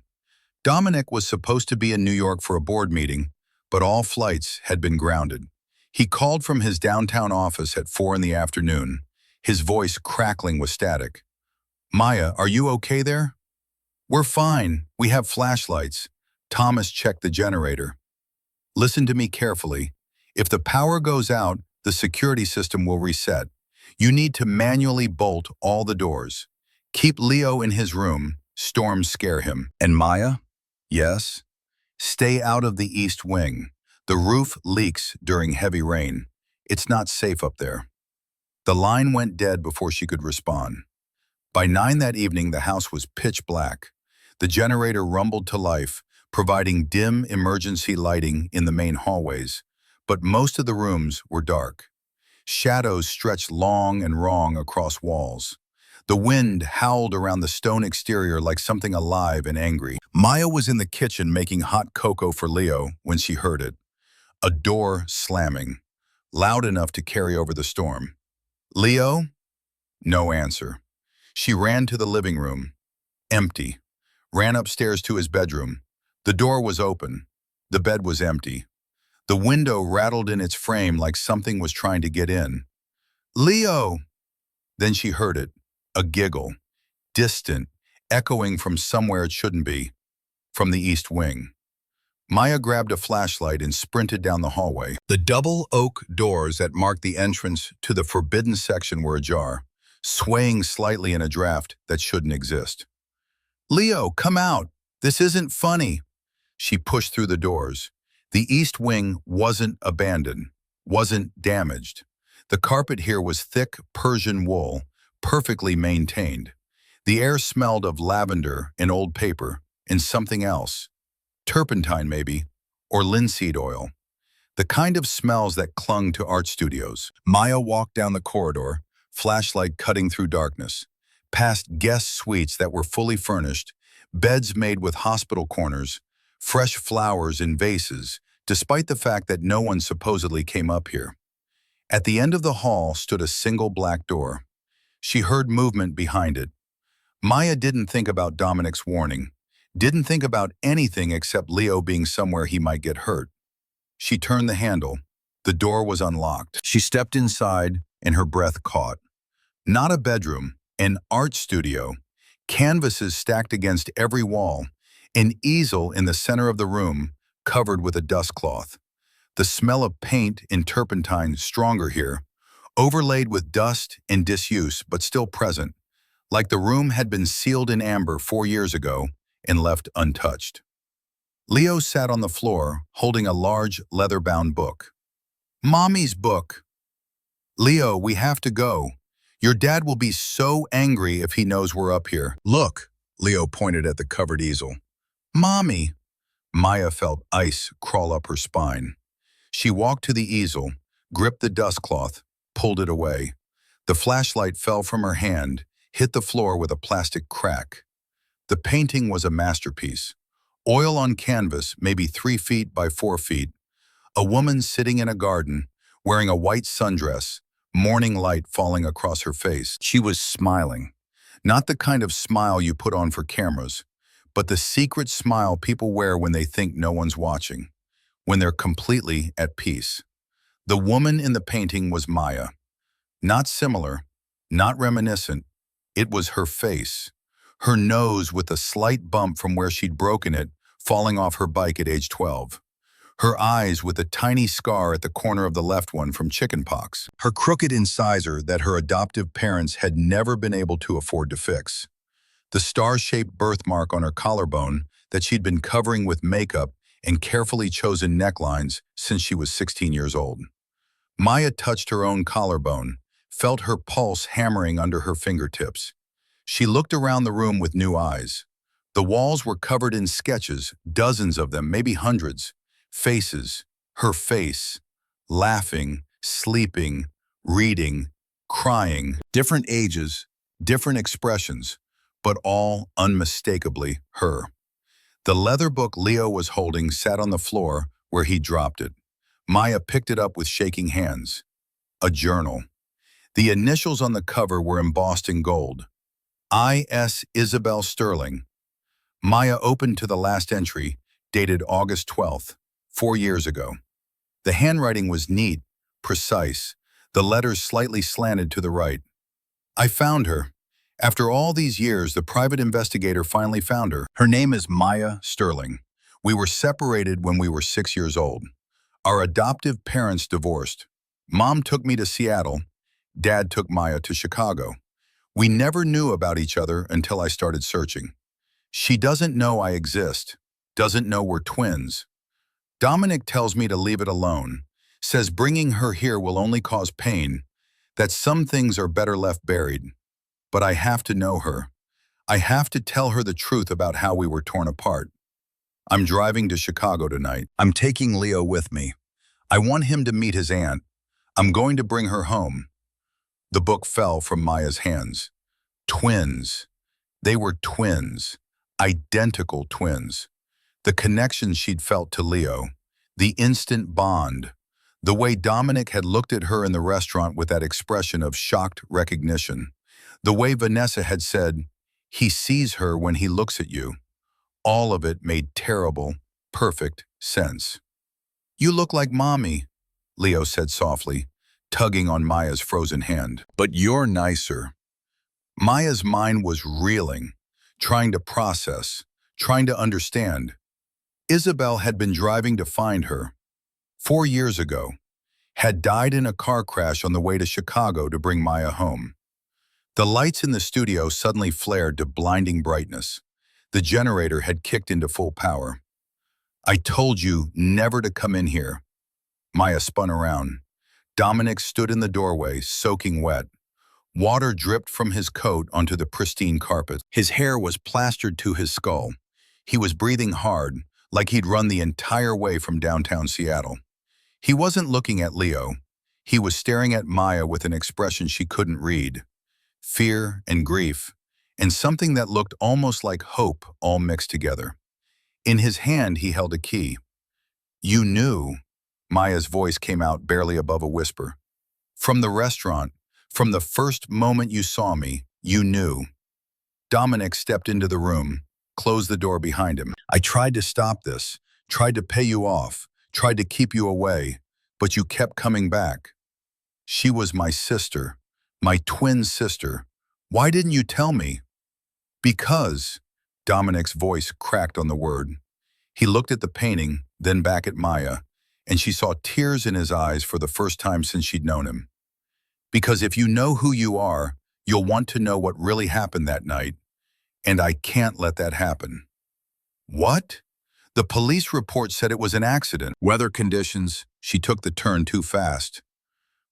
Dominic was supposed to be in New York for a board meeting, but all flights had been grounded. He called from his downtown office at 4 in the afternoon, his voice crackling with static. Maya, are you okay there? We're fine. We have flashlights. Thomas checked the generator. Listen to me carefully. If the power goes out, the security system will reset. You need to manually bolt all the doors. Keep Leo in his room. Storms scare him. And Maya? Yes? Stay out of the east wing. The roof leaks during heavy rain. It's not safe up there. The line went dead before she could respond. By 9 that evening, the house was pitch black. The generator rumbled to life, providing dim emergency lighting in the main hallways, but most of the rooms were dark. Shadows stretched long and wrong across walls. The wind howled around the stone exterior like something alive and angry. Maya was in the kitchen making hot cocoa for Leo when she heard it. A door slamming, loud enough to carry over the storm. "Leo?" No answer. She ran to the living room. Empty. Ran upstairs to his bedroom. The door was open. The bed was empty. The window rattled in its frame like something was trying to get in. "Leo!" Then she heard it. A giggle. Distant, echoing from somewhere it shouldn't be. From the east wing. Maya grabbed a flashlight and sprinted down the hallway. The double oak doors that marked the entrance to the forbidden section were ajar, swaying slightly in a draft that shouldn't exist. "Leo, come out! This isn't funny!" She pushed through the doors. The east wing wasn't abandoned, wasn't damaged. The carpet here was thick Persian wool, perfectly maintained. The air smelled of lavender and old paper and something else. Turpentine, maybe, or linseed oil. The kind of smells that clung to art studios. Maya walked down the corridor, flashlight cutting through darkness, past guest suites that were fully furnished, beds made with hospital corners, fresh flowers in vases, despite the fact that no one supposedly came up here. At the end of the hall stood a single black door. She heard movement behind it. Maya didn't think about Dominic's warning, didn't think about anything except Leo being somewhere he might get hurt. She turned the handle. The door was unlocked. She stepped inside and her breath caught. Not a bedroom, an art studio. Canvases stacked against every wall. An easel in the center of the room, covered with a dust cloth. The smell of paint and turpentine stronger here, overlaid with dust and disuse, but still present, like the room had been sealed in amber 4 years ago and left untouched. Leo sat on the floor, holding a large, leather-bound book. "Mommy's book." "Leo, we have to go. Your dad will be so angry if he knows we're up here." "Look," Leo pointed at the covered easel. "Mommy." Maya felt ice crawl up her spine. She walked to the easel, gripped the dust cloth, pulled it away. The flashlight fell from her hand, hit the floor with a plastic crack. The painting was a masterpiece. Oil on canvas, maybe 3 feet by 4 feet. A woman sitting in a garden, wearing a white sundress, morning light falling across her face. She was smiling. Not the kind of smile you put on for cameras, but the secret smile people wear when they think no one's watching, when they're completely at peace. The woman in the painting was Maya. Not similar, not reminiscent. It was her face. Her nose with a slight bump from where she'd broken it, falling off her bike at age 12. Her eyes with a tiny scar at the corner of the left one from chickenpox. Her crooked incisor that her adoptive parents had never been able to afford to fix. The star-shaped birthmark on her collarbone that she'd been covering with makeup and carefully chosen necklines since she was 16 years old. Maya touched her own collarbone, felt her pulse hammering under her fingertips. She looked around the room with new eyes. The walls were covered in sketches, dozens of them, maybe hundreds. Faces, her face, laughing, sleeping, reading, crying, different ages, different expressions, but all unmistakably her. The leather book Leo was holding sat on the floor where he dropped it. Maya picked it up with shaking hands. A journal. The initials on the cover were embossed in gold. I.S. Isabel Sterling. Maya opened to the last entry, dated August 12th, 4 years ago. The handwriting was neat, precise, the letters slightly slanted to the right. "I found her. After all these years, the private investigator finally found her. Her name is Maya Sterling. We were separated when we were 6 years old. Our adoptive parents divorced. Mom took me to Seattle. Dad took Maya to Chicago. We never knew about each other until I started searching. She doesn't know I exist, doesn't know we're twins. Dominic tells me to leave it alone, says bringing her here will only cause pain. that some things are better left buried. But I have to know her. I have to tell her the truth about how we were torn apart. I'm driving to Chicago tonight. I'm taking Leo with me. I want him to meet his aunt. I'm going to bring her home. The book fell from Maya's hands. Twins. They were twins. Identical twins. The connection she'd felt to Leo. The instant bond. The way Dominic had looked at her in the restaurant with that expression of shocked recognition. The way Vanessa had said, "He sees her when he looks at you." All of it made terrible, perfect sense. "You look like Mommy," Leo said softly, tugging on Maya's frozen hand. "But you're nicer." Maya's mind was reeling, trying to process, trying to understand. Isabel had been driving to find her 4 years ago, had died in a car crash on the way to Chicago to bring Maya home. The lights in the studio suddenly flared to blinding brightness. The generator had kicked into full power. "I told you never to come in here." Maya spun around. Dominic stood in the doorway, soaking wet. Water dripped from his coat onto the pristine carpet. His hair was plastered to his skull. He was breathing hard, like he'd run the entire way from downtown Seattle. He wasn't looking at Leo. He was staring at Maya with an expression she couldn't read. Fear and grief, and something that looked almost like hope all mixed together. In his hand, he held a key. "You knew," Maya's voice came out barely above a whisper. "From the restaurant, from the first moment you saw me, you knew." Dominic stepped into the room, closed the door behind him. "I tried to stop this, tried to pay you off, tried to keep you away, but you kept coming back. She was my sister, my twin sister. Why didn't you tell me?" "Because," Dominic's voice cracked on the word. He looked at the painting, then back at Maya, and she saw tears in his eyes for the first time since she'd known him. "Because if you know who you are, you'll want to know what really happened that night, and I can't let that happen." "What?" "The police report said it was an accident. Weather conditions, she took the turn too fast."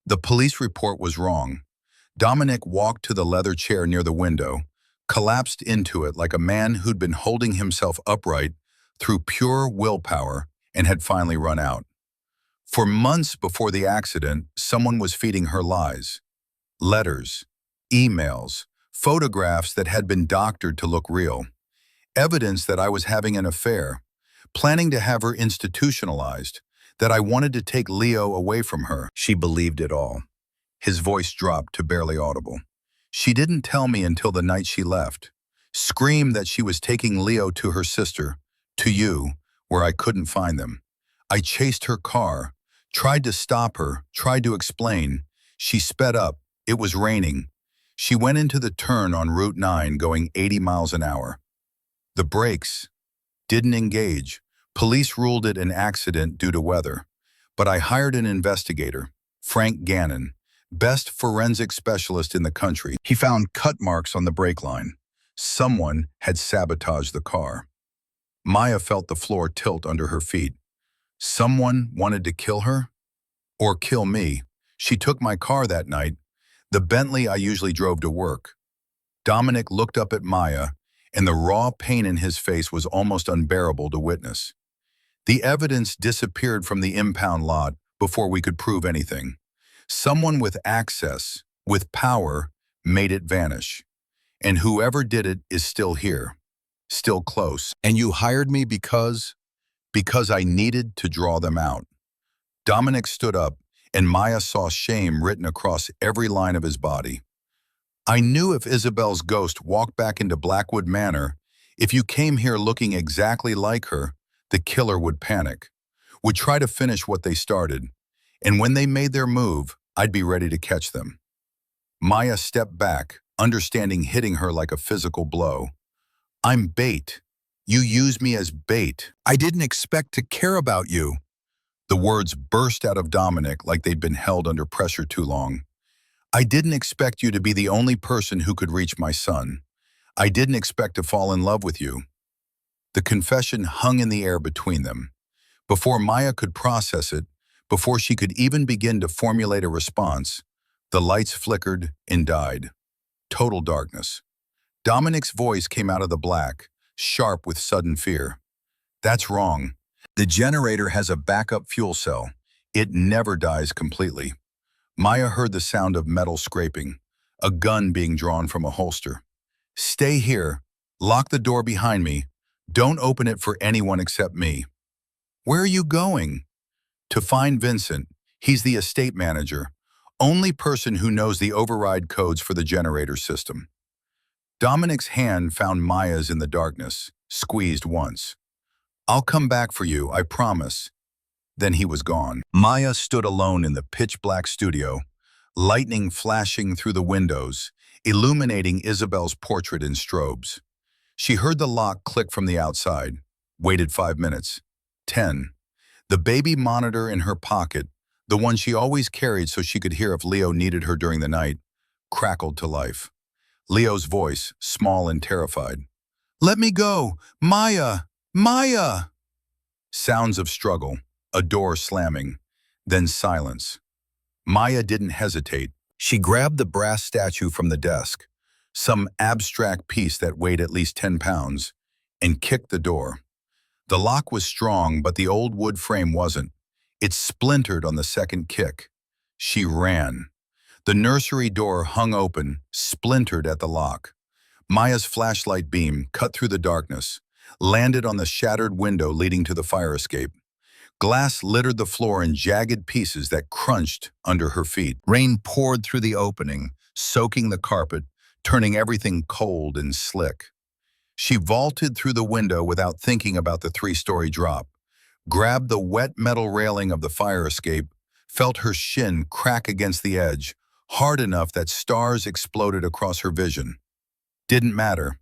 The police report was wrong. Dominic walked to the leather chair near the window, collapsed into it like a man who'd been holding himself upright through pure willpower and had finally run out. For months before the accident, someone was feeding her lies. Letters, emails, photographs that had been doctored to look real. Evidence that I was having an affair, planning to have her institutionalized, that I wanted to take Leo away from her. She believed it all. His voice dropped to barely audible. "She didn't tell me until the night she left. Screamed that she was taking Leo to her sister, to you, where I couldn't find them. I chased her car, tried to stop her, tried to explain. She sped up. It was raining. She went into the turn on Route 9 going 80 miles an hour. The brakes didn't engage. Police ruled it an accident due to weather. But I hired an investigator, Frank Gannon, best forensic specialist in the country. He found cut marks on the brake line. Someone had sabotaged the car." Maya felt the floor tilt under her feet. Someone wanted to kill her? Or kill me? She took my car that night, the Bentley I usually drove to work. Dominic looked up at Maya, and the raw pain in his face was almost unbearable to witness. The evidence disappeared from the impound lot before we could prove anything. Someone with access, with power, made it vanish. And whoever did it is still here, still close. "And you hired me because I needed to draw them out." Dominic stood up, and Maya saw shame written across every line of his body. "I knew if Isabel's ghost walked back into Blackwood Manor, if you came here looking exactly like her, the killer would panic, would try to finish what they started. And when they made their move, I'd be ready to catch them." Maya stepped back, understanding hitting her like a physical blow. "I'm bait. You use me as bait. I didn't expect to care about you." The words burst out of Dominic like they'd been held under pressure too long. "I didn't expect you to be the only person who could reach my son. I didn't expect to fall in love with you." The confession hung in the air between them. Before Maya could process it, before she could even begin to formulate a response, The lights flickered and died. Total darkness. Dominic's voice came out of the black, sharp with sudden fear. That's wrong. The generator has a backup fuel cell. It never dies completely. Maya heard the sound of metal scraping, a gun being drawn from a holster. Stay here. Lock the door behind me. Don't open it for anyone except me. Where are you going? To find Vincent. He's the estate manager, only person who knows the override codes for the generator system. Dominic's hand found Maya's in the darkness, squeezed once. I'll come back for you, I promise. Then he was gone. Maya stood alone in the pitch-black studio, lightning flashing through the windows, illuminating Isabel's portrait in strobes. She heard the lock click from the outside, waited 5 minutes. 10. The baby monitor in her pocket, the one she always carried so she could hear if Leo needed her during the night, crackled to life. Leo's voice, small and terrified. Let me go! Maya! Maya! Sounds of struggle, a door slamming, then silence. Maya didn't hesitate. She grabbed the brass statue from the desk, some abstract piece that weighed at least 10 pounds, and kicked the door. The lock was strong, but the old wood frame wasn't. It splintered on the second kick. She ran. The nursery door hung open, splintered at the lock. Maya's flashlight beam cut through the darkness, landed on the shattered window leading to the fire escape. Glass littered the floor in jagged pieces that crunched under her feet. Rain poured through the opening, soaking the carpet, turning everything cold and slick. She vaulted through the window without thinking about the 3-story drop, grabbed the wet metal railing of the fire escape, felt her shin crack against the edge, hard enough that stars exploded across her vision. Didn't matter.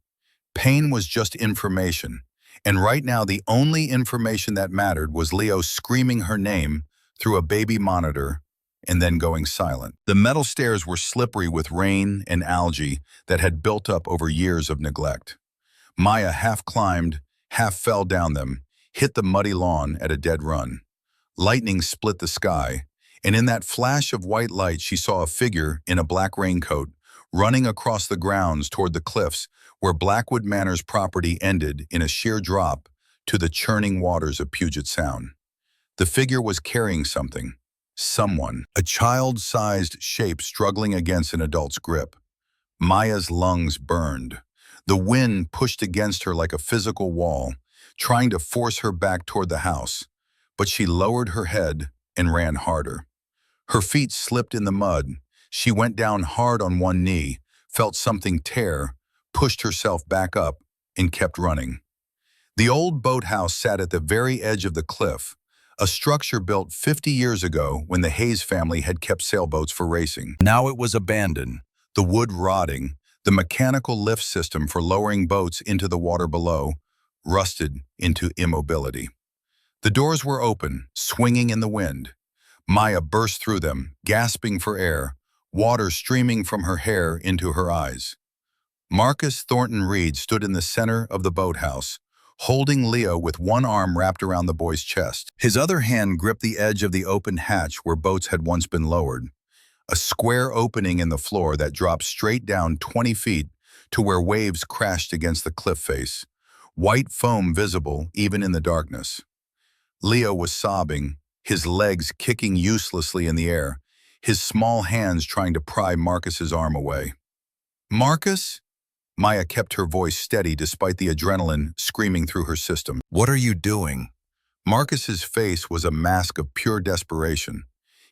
Pain was just information, and right now the only information that mattered was Leo screaming her name through a baby monitor and then going silent. The metal stairs were slippery with rain and algae that had built up over years of neglect. Maya half climbed, half fell down them, hit the muddy lawn at a dead run. Lightning split the sky, and in that flash of white light she saw a figure in a black raincoat running across the grounds toward the cliffs where Blackwood Manor's property ended in a sheer drop to the churning waters of Puget Sound. The figure was carrying something, someone, a child-sized shape struggling against an adult's grip. Maya's lungs burned. The wind pushed against her like a physical wall, trying to force her back toward the house, but she lowered her head and ran harder. Her feet slipped in the mud. She went down hard on one knee, felt something tear, pushed herself back up, and kept running. The old boathouse sat at the very edge of the cliff, a structure built 50 years ago when the Hayes family had kept sailboats for racing. Now it was abandoned, the wood rotting, the mechanical lift system for lowering boats into the water below, rusted into immobility. The doors were open, swinging in the wind. Maya burst through them, gasping for air, water streaming from her hair into her eyes. Marcus Thornton Reed stood in the center of the boathouse, holding Leo with one arm wrapped around the boy's chest. His other hand gripped the edge of the open hatch where boats had once been lowered, a square opening in the floor that dropped straight down 20 feet to where waves crashed against the cliff face, white foam visible even in the darkness. Leo was sobbing, his legs kicking uselessly in the air, his small hands trying to pry Marcus's arm away. Marcus? Maya kept her voice steady despite the adrenaline screaming through her system. What are you doing? Marcus's face was a mask of pure desperation.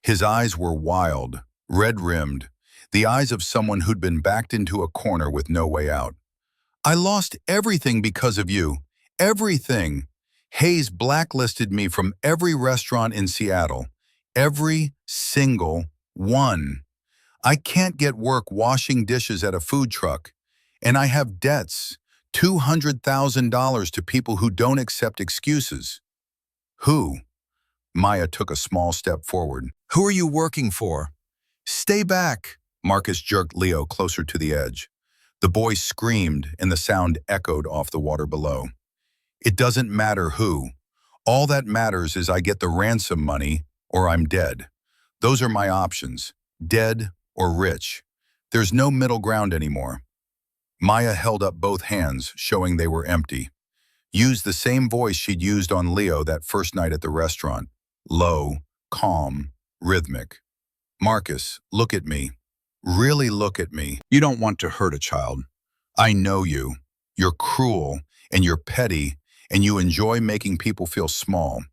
His eyes were wild, red-rimmed, the eyes of someone who'd been backed into a corner with no way out. I lost everything because of you. Everything. Hayes blacklisted me from every restaurant in Seattle. Every single one. I can't get work washing dishes at a food truck. And I have debts, $200,000 to people who don't accept excuses. Who? Maya took a small step forward. Who are you working for? Stay back, Marcus jerked Leo closer to the edge. The boy screamed and the sound echoed off the water below. It doesn't matter who. All that matters is I get the ransom money or I'm dead. Those are my options, dead or rich. There's no middle ground anymore. Maya held up both hands, showing they were empty. Used the same voice she'd used on Leo that first night at the restaurant. Low, calm, rhythmic. Marcus, look at me. Really look at me. You don't want to hurt a child. I know you. You're cruel, and you're petty, and you enjoy making people feel small.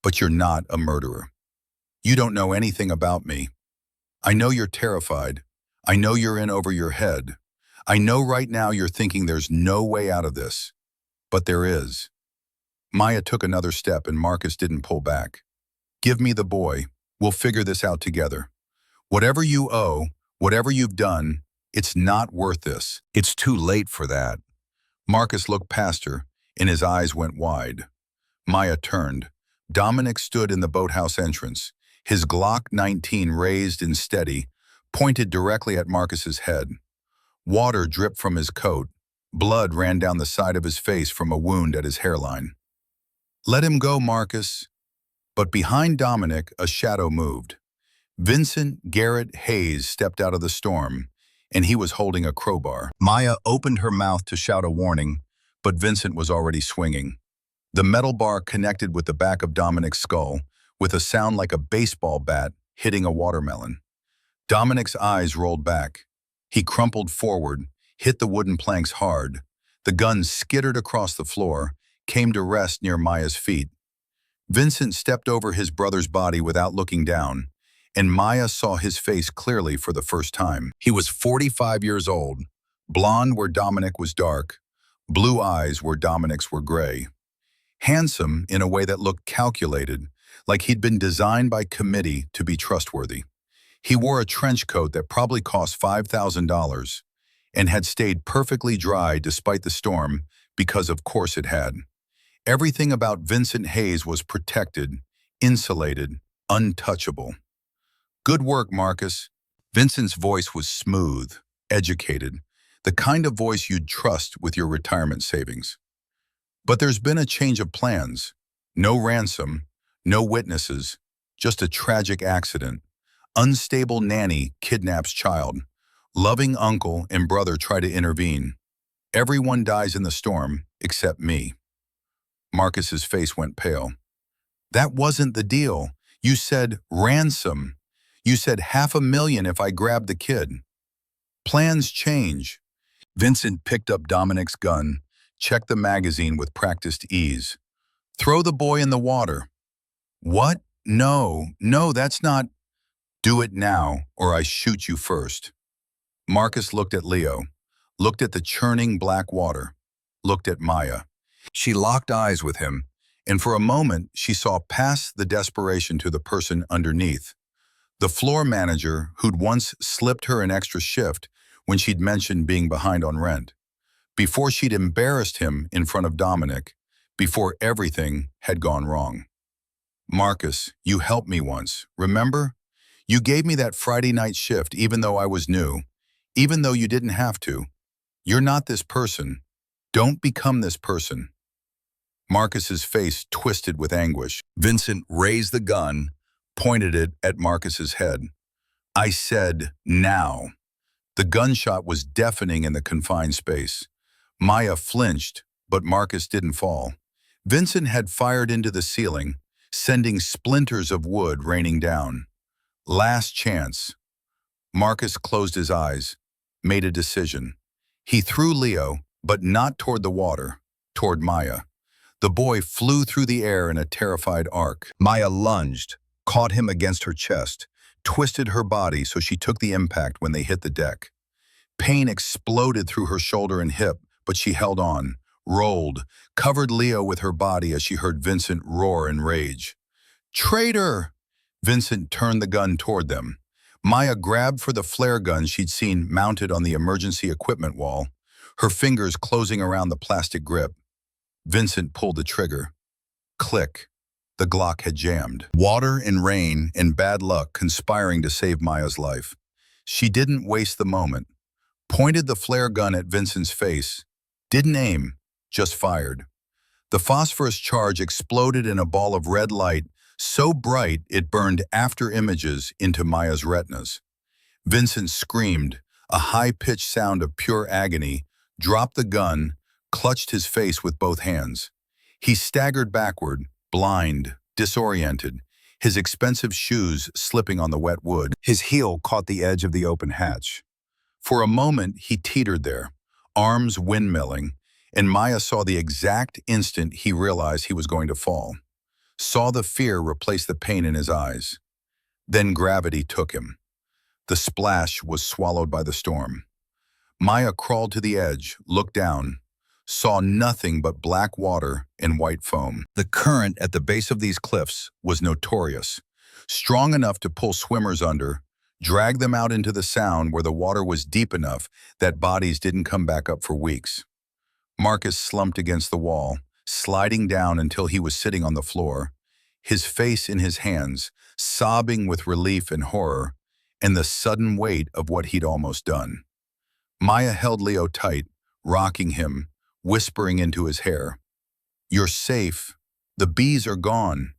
But you're not a murderer. You don't know anything about me. I know you're terrified. I know you're in over your head. I know right now you're thinking there's no way out of this. But there is. Maya took another step and Marcus didn't pull back. Give me the boy. We'll figure this out together. Whatever you owe, whatever you've done, it's not worth this. It's too late for that. Marcus looked past her, and his eyes went wide. Maya turned. Dominic stood in the boathouse entrance, his Glock 19 raised and steady, pointed directly at Marcus's head. Water dripped from his coat. Blood ran down the side of his face from a wound at his hairline. Let him go, Marcus. But behind Dominic, a shadow moved. Vincent Garrett Hayes stepped out of the storm, and he was holding a crowbar. Maya opened her mouth to shout a warning, but Vincent was already swinging. The metal bar connected with the back of Dominic's skull, with a sound like a baseball bat hitting a watermelon. Dominic's eyes rolled back. He crumpled forward, hit the wooden planks hard. The gun skittered across the floor, came to rest near Maya's feet. Vincent stepped over his brother's body without looking down, and Maya saw his face clearly for the first time. He was 45 years old, blonde where Dominic was dark, blue eyes where Dominic's were gray. Handsome in a way that looked calculated, like he'd been designed by committee to be trustworthy. He wore a trench coat that probably cost $5,000 and had stayed perfectly dry despite the storm because of course it had. Everything about Vincent Hayes was protected, insulated, untouchable. Good work, Marcus. Vincent's voice was smooth, educated, the kind of voice you'd trust with your retirement savings. But there's been a change of plans. No ransom, no witnesses, just a tragic accident. Unstable nanny kidnaps child. Loving uncle and brother try to intervene. Everyone dies in the storm, except me. Marcus's face went pale. That wasn't the deal. You said ransom. You said $500,000 if I grabbed the kid. Plans change. Vincent picked up Dominic's gun, checked the magazine with practiced ease. Throw the boy in the water. What? No, that's not. Do it now, or I shoot you first. Marcus looked at Leo, looked at the churning black water, looked at Maya. She locked eyes with him, and for a moment she saw past the desperation to the person underneath. The floor manager who'd once slipped her an extra shift when she'd mentioned being behind on rent. Before she'd embarrassed him in front of Dominic, before everything had gone wrong. Marcus, you helped me once, remember? You gave me that Friday night shift even though I was new, even though you didn't have to. You're not this person. Don't become this person. Marcus's face twisted with anguish. Vincent raised the gun, pointed it at Marcus's head. I said, now. The gunshot was deafening in the confined space. Maya flinched, but Marcus didn't fall. Vincent had fired into the ceiling, sending splinters of wood raining down. Last chance. Marcus closed his eyes, made a decision. He threw Leo, but not toward the water, toward Maya. The boy flew through the air in a terrified arc. Maya lunged, caught him against her chest, twisted her body so she took the impact when they hit the deck. Pain exploded through her shoulder and hip, but she held on, rolled, covered Leo with her body as she heard Vincent roar in rage. Traitor! Vincent turned the gun toward them. Maya grabbed for the flare gun she'd seen mounted on the emergency equipment wall, her fingers closing around the plastic grip. Vincent pulled the trigger. Click. The Glock had jammed. Water and rain and bad luck conspiring to save Maya's life. She didn't waste the moment. Pointed the flare gun at Vincent's face. Didn't aim, just fired. The phosphorus charge exploded in a ball of red light so bright it burned after images into Maya's retinas. Vincent screamed, a high-pitched sound of pure agony, dropped the gun, clutched his face with both hands. He staggered backward, blind, disoriented, his expensive shoes slipping on the wet wood. His heel caught the edge of the open hatch. For a moment, he teetered there, arms windmilling, and Maya saw the exact instant he realized he was going to fall. Saw the fear replace the pain in his eyes. Then gravity took him. The splash was swallowed by the storm. Maya crawled to the edge, looked down, saw nothing but black water and white foam. The current at the base of these cliffs was notorious, strong enough to pull swimmers under, drag them out into the Sound where the water was deep enough that bodies didn't come back up for weeks. Marcus slumped against the wall, sliding down until he was sitting on the floor, his face in his hands, sobbing with relief and horror, and the sudden weight of what he'd almost done. Maya held Leo tight, rocking him, whispering into his hair. "You're safe. The bees are gone.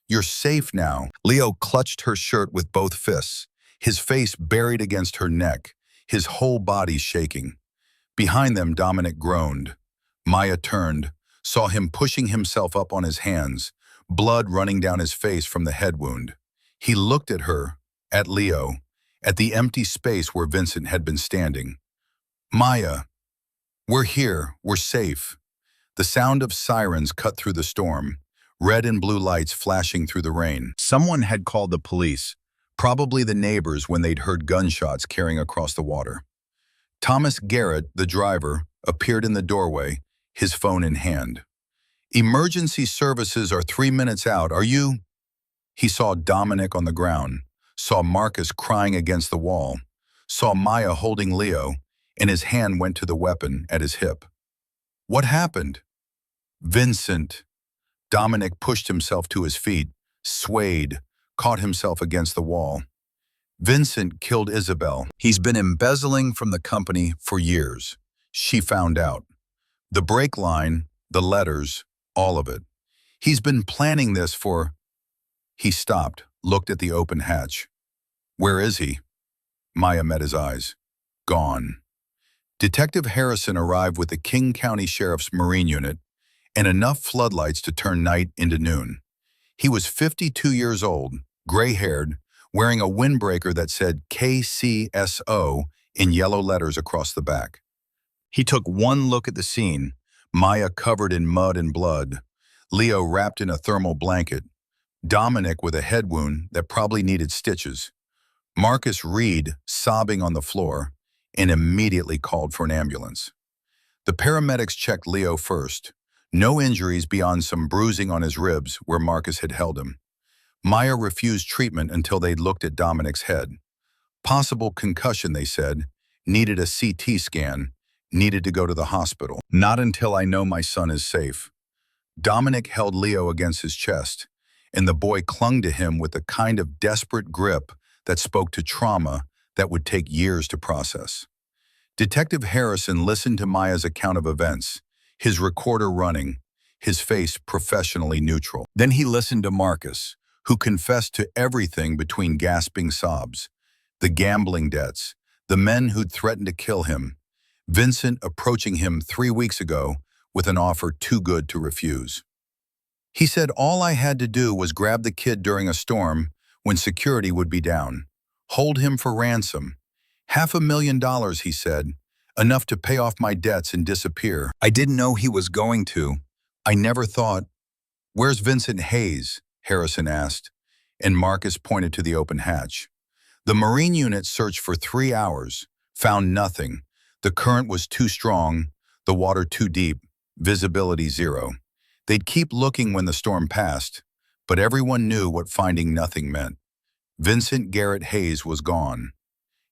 You're safe now." Leo clutched her shirt with both fists, his face buried against her neck, his whole body shaking. Behind them, Dominic groaned. Maya turned, saw him pushing himself up on his hands, blood running down his face from the head wound. He looked at her, at Leo, at the empty space where Vincent had been standing. "Maya, we're here, we're safe." The sound of sirens cut through the storm, red and blue lights flashing through the rain. Someone had called the police, probably the neighbors when they'd heard gunshots carrying across the water. Thomas Garrett, the driver, appeared in the doorway, his phone in hand. "Emergency services are 3 minutes out, are you?" He saw Dominic on the ground, saw Marcus crying against the wall, saw Maya holding Leo, and his hand went to the weapon at his hip. "What happened?" "Vincent." Dominic pushed himself to his feet, swayed, caught himself against the wall. "Vincent killed Isabel. He's been embezzling from the company for years. She found out. The brake line, the letters, all of it. He's been planning this for..." He stopped, looked at the open hatch. "Where is he?" Maya met his eyes. "Gone." Detective Harrison arrived with the King County Sheriff's Marine Unit and enough floodlights to turn night into noon. He was 52 years old, gray-haired, wearing a windbreaker that said KCSO in yellow letters across the back. He took one look at the scene, Maya covered in mud and blood, Leo wrapped in a thermal blanket, Dominic with a head wound that probably needed stitches, Marcus Reed sobbing on the floor, and immediately called for an ambulance. The paramedics checked Leo first. No injuries beyond some bruising on his ribs where Marcus had held him. Maya refused treatment until they'd looked at Dominic's head. Possible concussion, they said, needed a CT scan, needed to go to the hospital. "Not until I know my son is safe." Dominic held Leo against his chest, and the boy clung to him with a kind of desperate grip that spoke to trauma that would take years to process. Detective Harrison listened to Maya's account of events, his recorder running, his face professionally neutral. Then he listened to Marcus, who confessed to everything between gasping sobs. The gambling debts, the men who'd threatened to kill him, Vincent approaching him 3 weeks ago with an offer too good to refuse. He said all I had to do was grab the kid during a storm when security would be down, hold him for ransom. $500,000, he said, enough to pay off my debts and disappear. I didn't know he was going to. I never thought. "Where's Vincent Hayes?" Harrison asked, and Marcus pointed to the open hatch. The Marine unit searched for 3 hours, found nothing. The current was too strong, the water too deep, visibility zero. They'd keep looking when the storm passed, but everyone knew what finding nothing meant. Vincent Garrett Hayes was gone.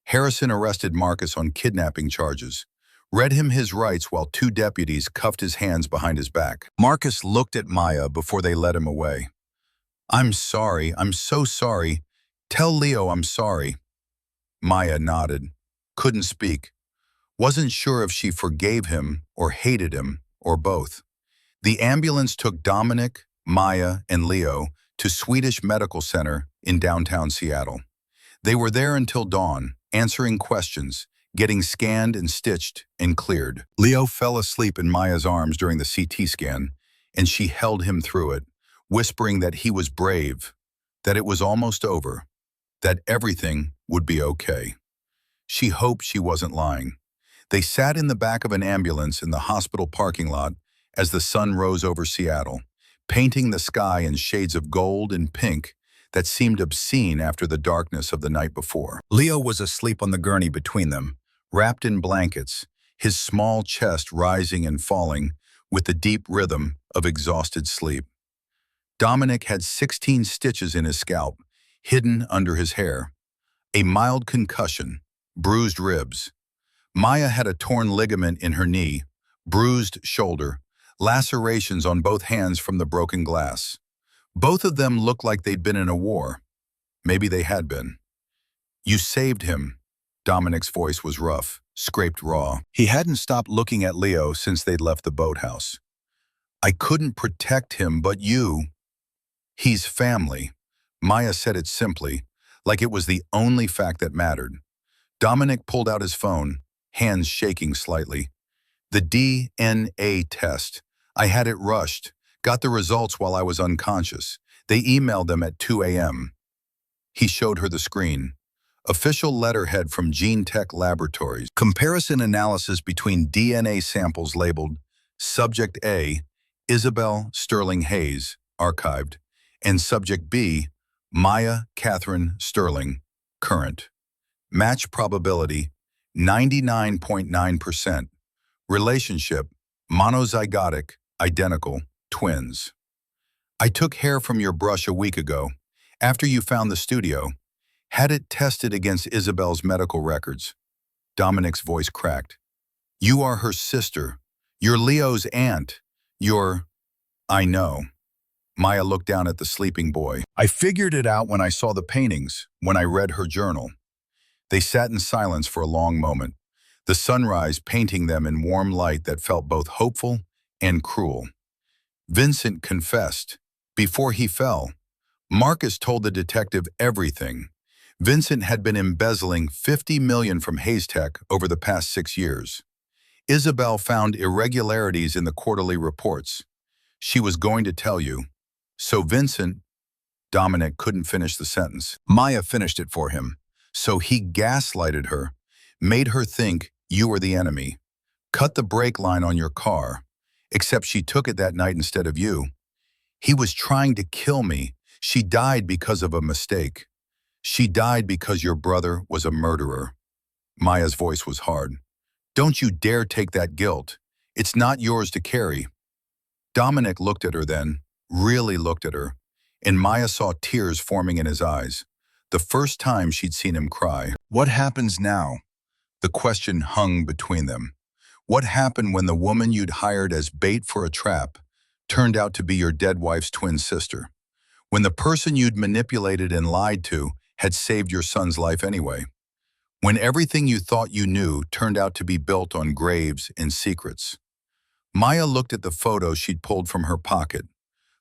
Harrison arrested Marcus on kidnapping charges, read him his rights while 2 deputies cuffed his hands behind his back. Marcus looked at Maya before they led him away. "I'm sorry, I'm so sorry. Tell Leo I'm sorry." Maya nodded, couldn't speak, wasn't sure if she forgave him or hated him or both. The ambulance took Dominic, Maya, and Leo to Swedish Medical Center in downtown Seattle. They were there until dawn, answering questions, getting scanned and stitched and cleared. Leo fell asleep in Maya's arms during the CT scan, and she held him through it, whispering that he was brave, that it was almost over, that everything would be okay. She hoped she wasn't lying. They sat in the back of an ambulance in the hospital parking lot as the sun rose over Seattle, painting the sky in shades of gold and pink that seemed obscene after the darkness of the night before. Leo was asleep on the gurney between them, wrapped in blankets, his small chest rising and falling with the deep rhythm of exhausted sleep. Dominic had 16 stitches in his scalp, hidden under his hair. A mild concussion, bruised ribs. Maya had a torn ligament in her knee, bruised shoulder, lacerations on both hands from the broken glass. Both of them looked like they'd been in a war. Maybe they had been. "You saved him." Dominic's voice was rough, scraped raw. He hadn't stopped looking at Leo since they'd left the boathouse. "I couldn't protect him, but you." "He's family." Maya said it simply, like it was the only fact that mattered. Dominic pulled out his phone, hands shaking slightly. "The DNA test. I had it rushed. Got the results while I was unconscious. They emailed them at 2 a.m. He showed her the screen. Official letterhead from Gene Tech Laboratories. Comparison analysis between DNA samples labeled Subject A, Isabel Sterling Hayes, archived, and Subject B, Maya Catherine Sterling, current. Match probability, 99.9%. Relationship, monozygotic, identical, twins. "I took hair from your brush a week ago, after you found the studio. Had it tested against Isabel's medical records." Dominic's voice cracked. "You are her sister. You're Leo's aunt. You're—" "I know." Maya looked down at the sleeping boy. "I figured it out when I saw the paintings, when I read her journal." They sat in silence for a long moment, the sunrise painting them in warm light that felt both hopeful and cruel. Vincent confessed. Before he fell, Marcus told the detective everything. Vincent had been embezzling $50 million from Hayes Tech over the past 6 years. Isabel found irregularities in the quarterly reports. She was going to tell you. So Vincent— Dominic couldn't finish the sentence. Maya finished it for him. So he gaslighted her, made her think you were the enemy, cut the brake line on your car, except she took it that night instead of you. "He was trying to kill me. She died because of a mistake. She died because your brother was a murderer." Maya's voice was hard. "Don't you dare take that guilt. It's not yours to carry." Dominic looked at her then, really looked at her, and Maya saw tears forming in his eyes. The first time she'd seen him cry. What happens now? The question hung between them. What happened when the woman you'd hired as bait for a trap turned out to be your dead wife's twin sister? When the person you'd manipulated and lied to had saved your son's life anyway? When everything you thought you knew turned out to be built on graves and secrets? Maya looked at the photo she'd pulled from her pocket,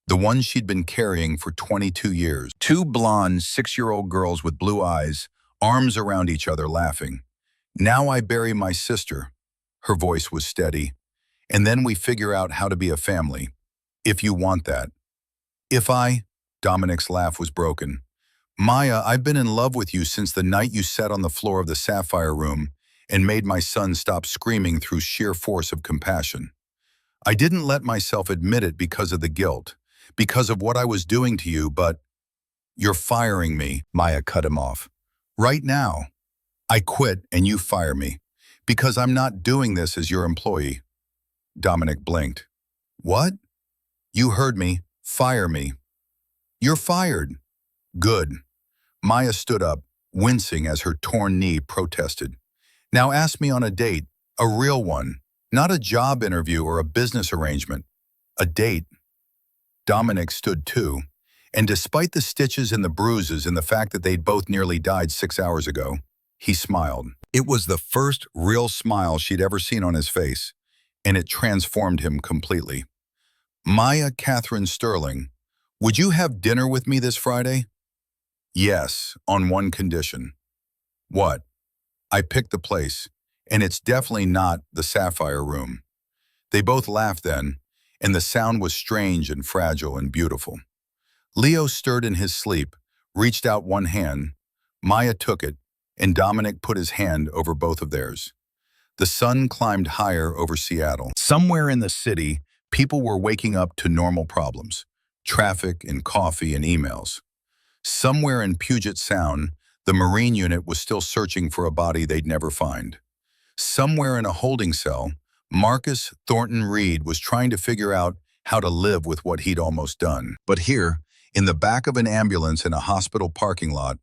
the one she'd been carrying for 22 years. 2 blonde 6-year-old girls with blue eyes, arms around each other laughing. "Now I bury my sister." Her voice was steady. "And then we figure out how to be a family. If you want that." "If I—" Dominic's laugh was broken. "Maya, I've been in love with you since the night you sat on the floor of the Sapphire Room and made my son stop screaming through sheer force of compassion. I didn't let myself admit it because of the guilt, because of what I was doing to you, but—" "You're firing me," Maya cut him off. "Right now. I quit and you fire me, because I'm not doing this as your employee." Dominic blinked. "What?" "You heard me. Fire me." "You're fired." "Good." Maya stood up, wincing as her torn knee protested. "Now ask me on a date, a real one, not a job interview or a business arrangement. A date." Dominic stood too, and despite the stitches and the bruises and the fact that they'd both nearly died 6 hours ago, he smiled. It was the first real smile she'd ever seen on his face, and it transformed him completely. "Maya Catherine Sterling, would you have dinner with me this Friday?" "Yes, on one condition." "What?" I picked the place, and it's definitely not the Sapphire Room. They both laughed then, and the sound was strange and fragile and beautiful. Leo stirred in his sleep, reached out one hand. Maya took it, and Dominic put his hand over both of theirs. The sun climbed higher over Seattle. Somewhere in the city, people were waking up to normal problems: traffic and coffee and emails. Somewhere in Puget Sound, the Marine unit was still searching for a body they'd never find. Somewhere in a holding cell, Marcus Thornton Reed was trying to figure out how to live with what he'd almost done. But here, in the back of an ambulance in a hospital parking lot,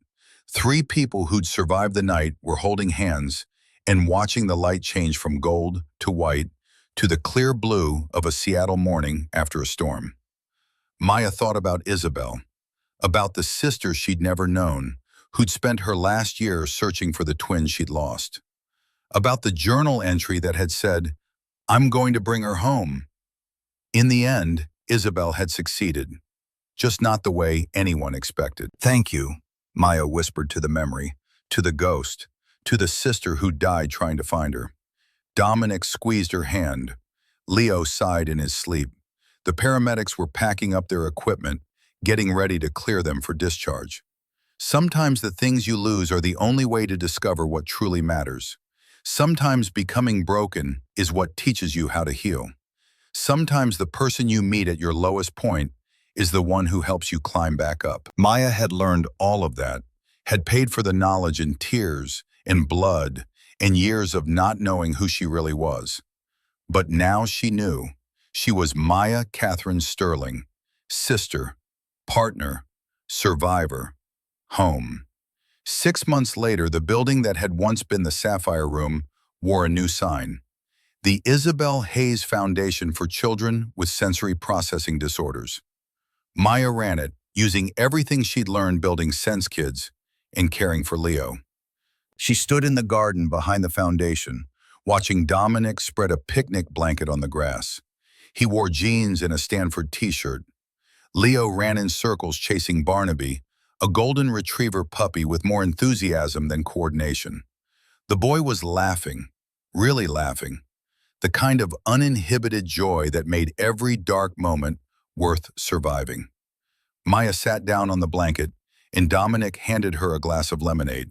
three people who'd survived the night were holding hands and watching the light change from gold to white to the clear blue of a Seattle morning after a storm. Maya thought about Isabel, about the sister she'd never known, who'd spent her last year searching for the twin she'd lost. About the journal entry that had said, "I'm going to bring her home." In the end, Isabel had succeeded, just not the way anyone expected. "Thank you," Maya whispered to the memory, to the ghost, to the sister who died trying to find her. Dominic squeezed her hand. Leo sighed in his sleep. The paramedics were packing up their equipment, getting ready to clear them for discharge. Sometimes the things you lose are the only way to discover what truly matters. Sometimes becoming broken is what teaches you how to heal. Sometimes the person you meet at your lowest point is the one who helps you climb back up. Maya had learned all of that, had paid for the knowledge in tears, in blood, in years of not knowing who she really was. But now she knew. She was Maya Catherine Sterling, sister, partner, survivor, home. 6 months later, the building that had once been the Sapphire Room wore a new sign: the Isabel Hayes Foundation for Children with Sensory Processing Disorders. Maya ran it, using everything she'd learned building Sense Kids and caring for Leo. She stood in the garden behind the foundation, watching Dominic spread a picnic blanket on the grass. He wore jeans and a Stanford t-shirt. Leo ran in circles chasing Barnaby, a golden retriever puppy with more enthusiasm than coordination. The boy was laughing, really laughing, the kind of uninhibited joy that made every dark moment worth surviving. Maya sat down on the blanket, and Dominic handed her a glass of lemonade.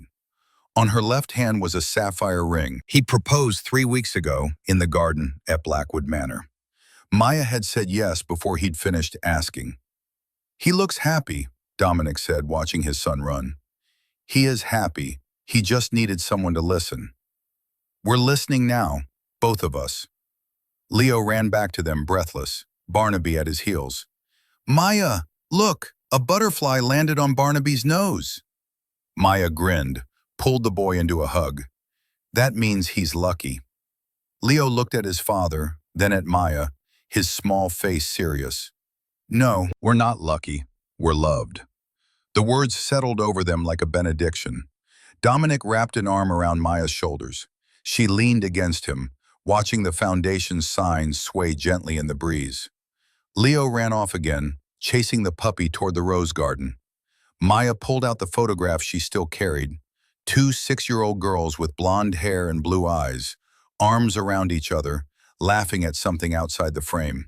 On her left hand was a sapphire ring. He'd proposed 3 weeks ago in the garden at Blackwood Manor. Maya had said yes before he'd finished asking. "He looks happy," Dominic said, watching his son run. "He is happy. He just needed someone to listen." "We're listening now, both of us." Leo ran back to them, breathless, Barnaby at his heels. "Maya, look, a butterfly landed on Barnaby's nose." Maya grinned, pulled the boy into a hug. "That means he's lucky." Leo looked at his father, then at Maya, his small face serious. "No, we're not lucky. We're loved." The words settled over them like a benediction. Dominic wrapped an arm around Maya's shoulders. She leaned against him, watching the foundation's signs sway gently in the breeze. Leo ran off again, chasing the puppy toward the rose garden. Maya pulled out the photograph she still carried. 2 6-year-old girls with blonde hair and blue eyes, arms around each other, laughing at something outside the frame.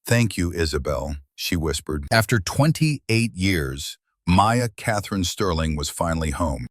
"Thank you, Isabel," she whispered. After 28 years, Maya Catherine Sterling was finally home.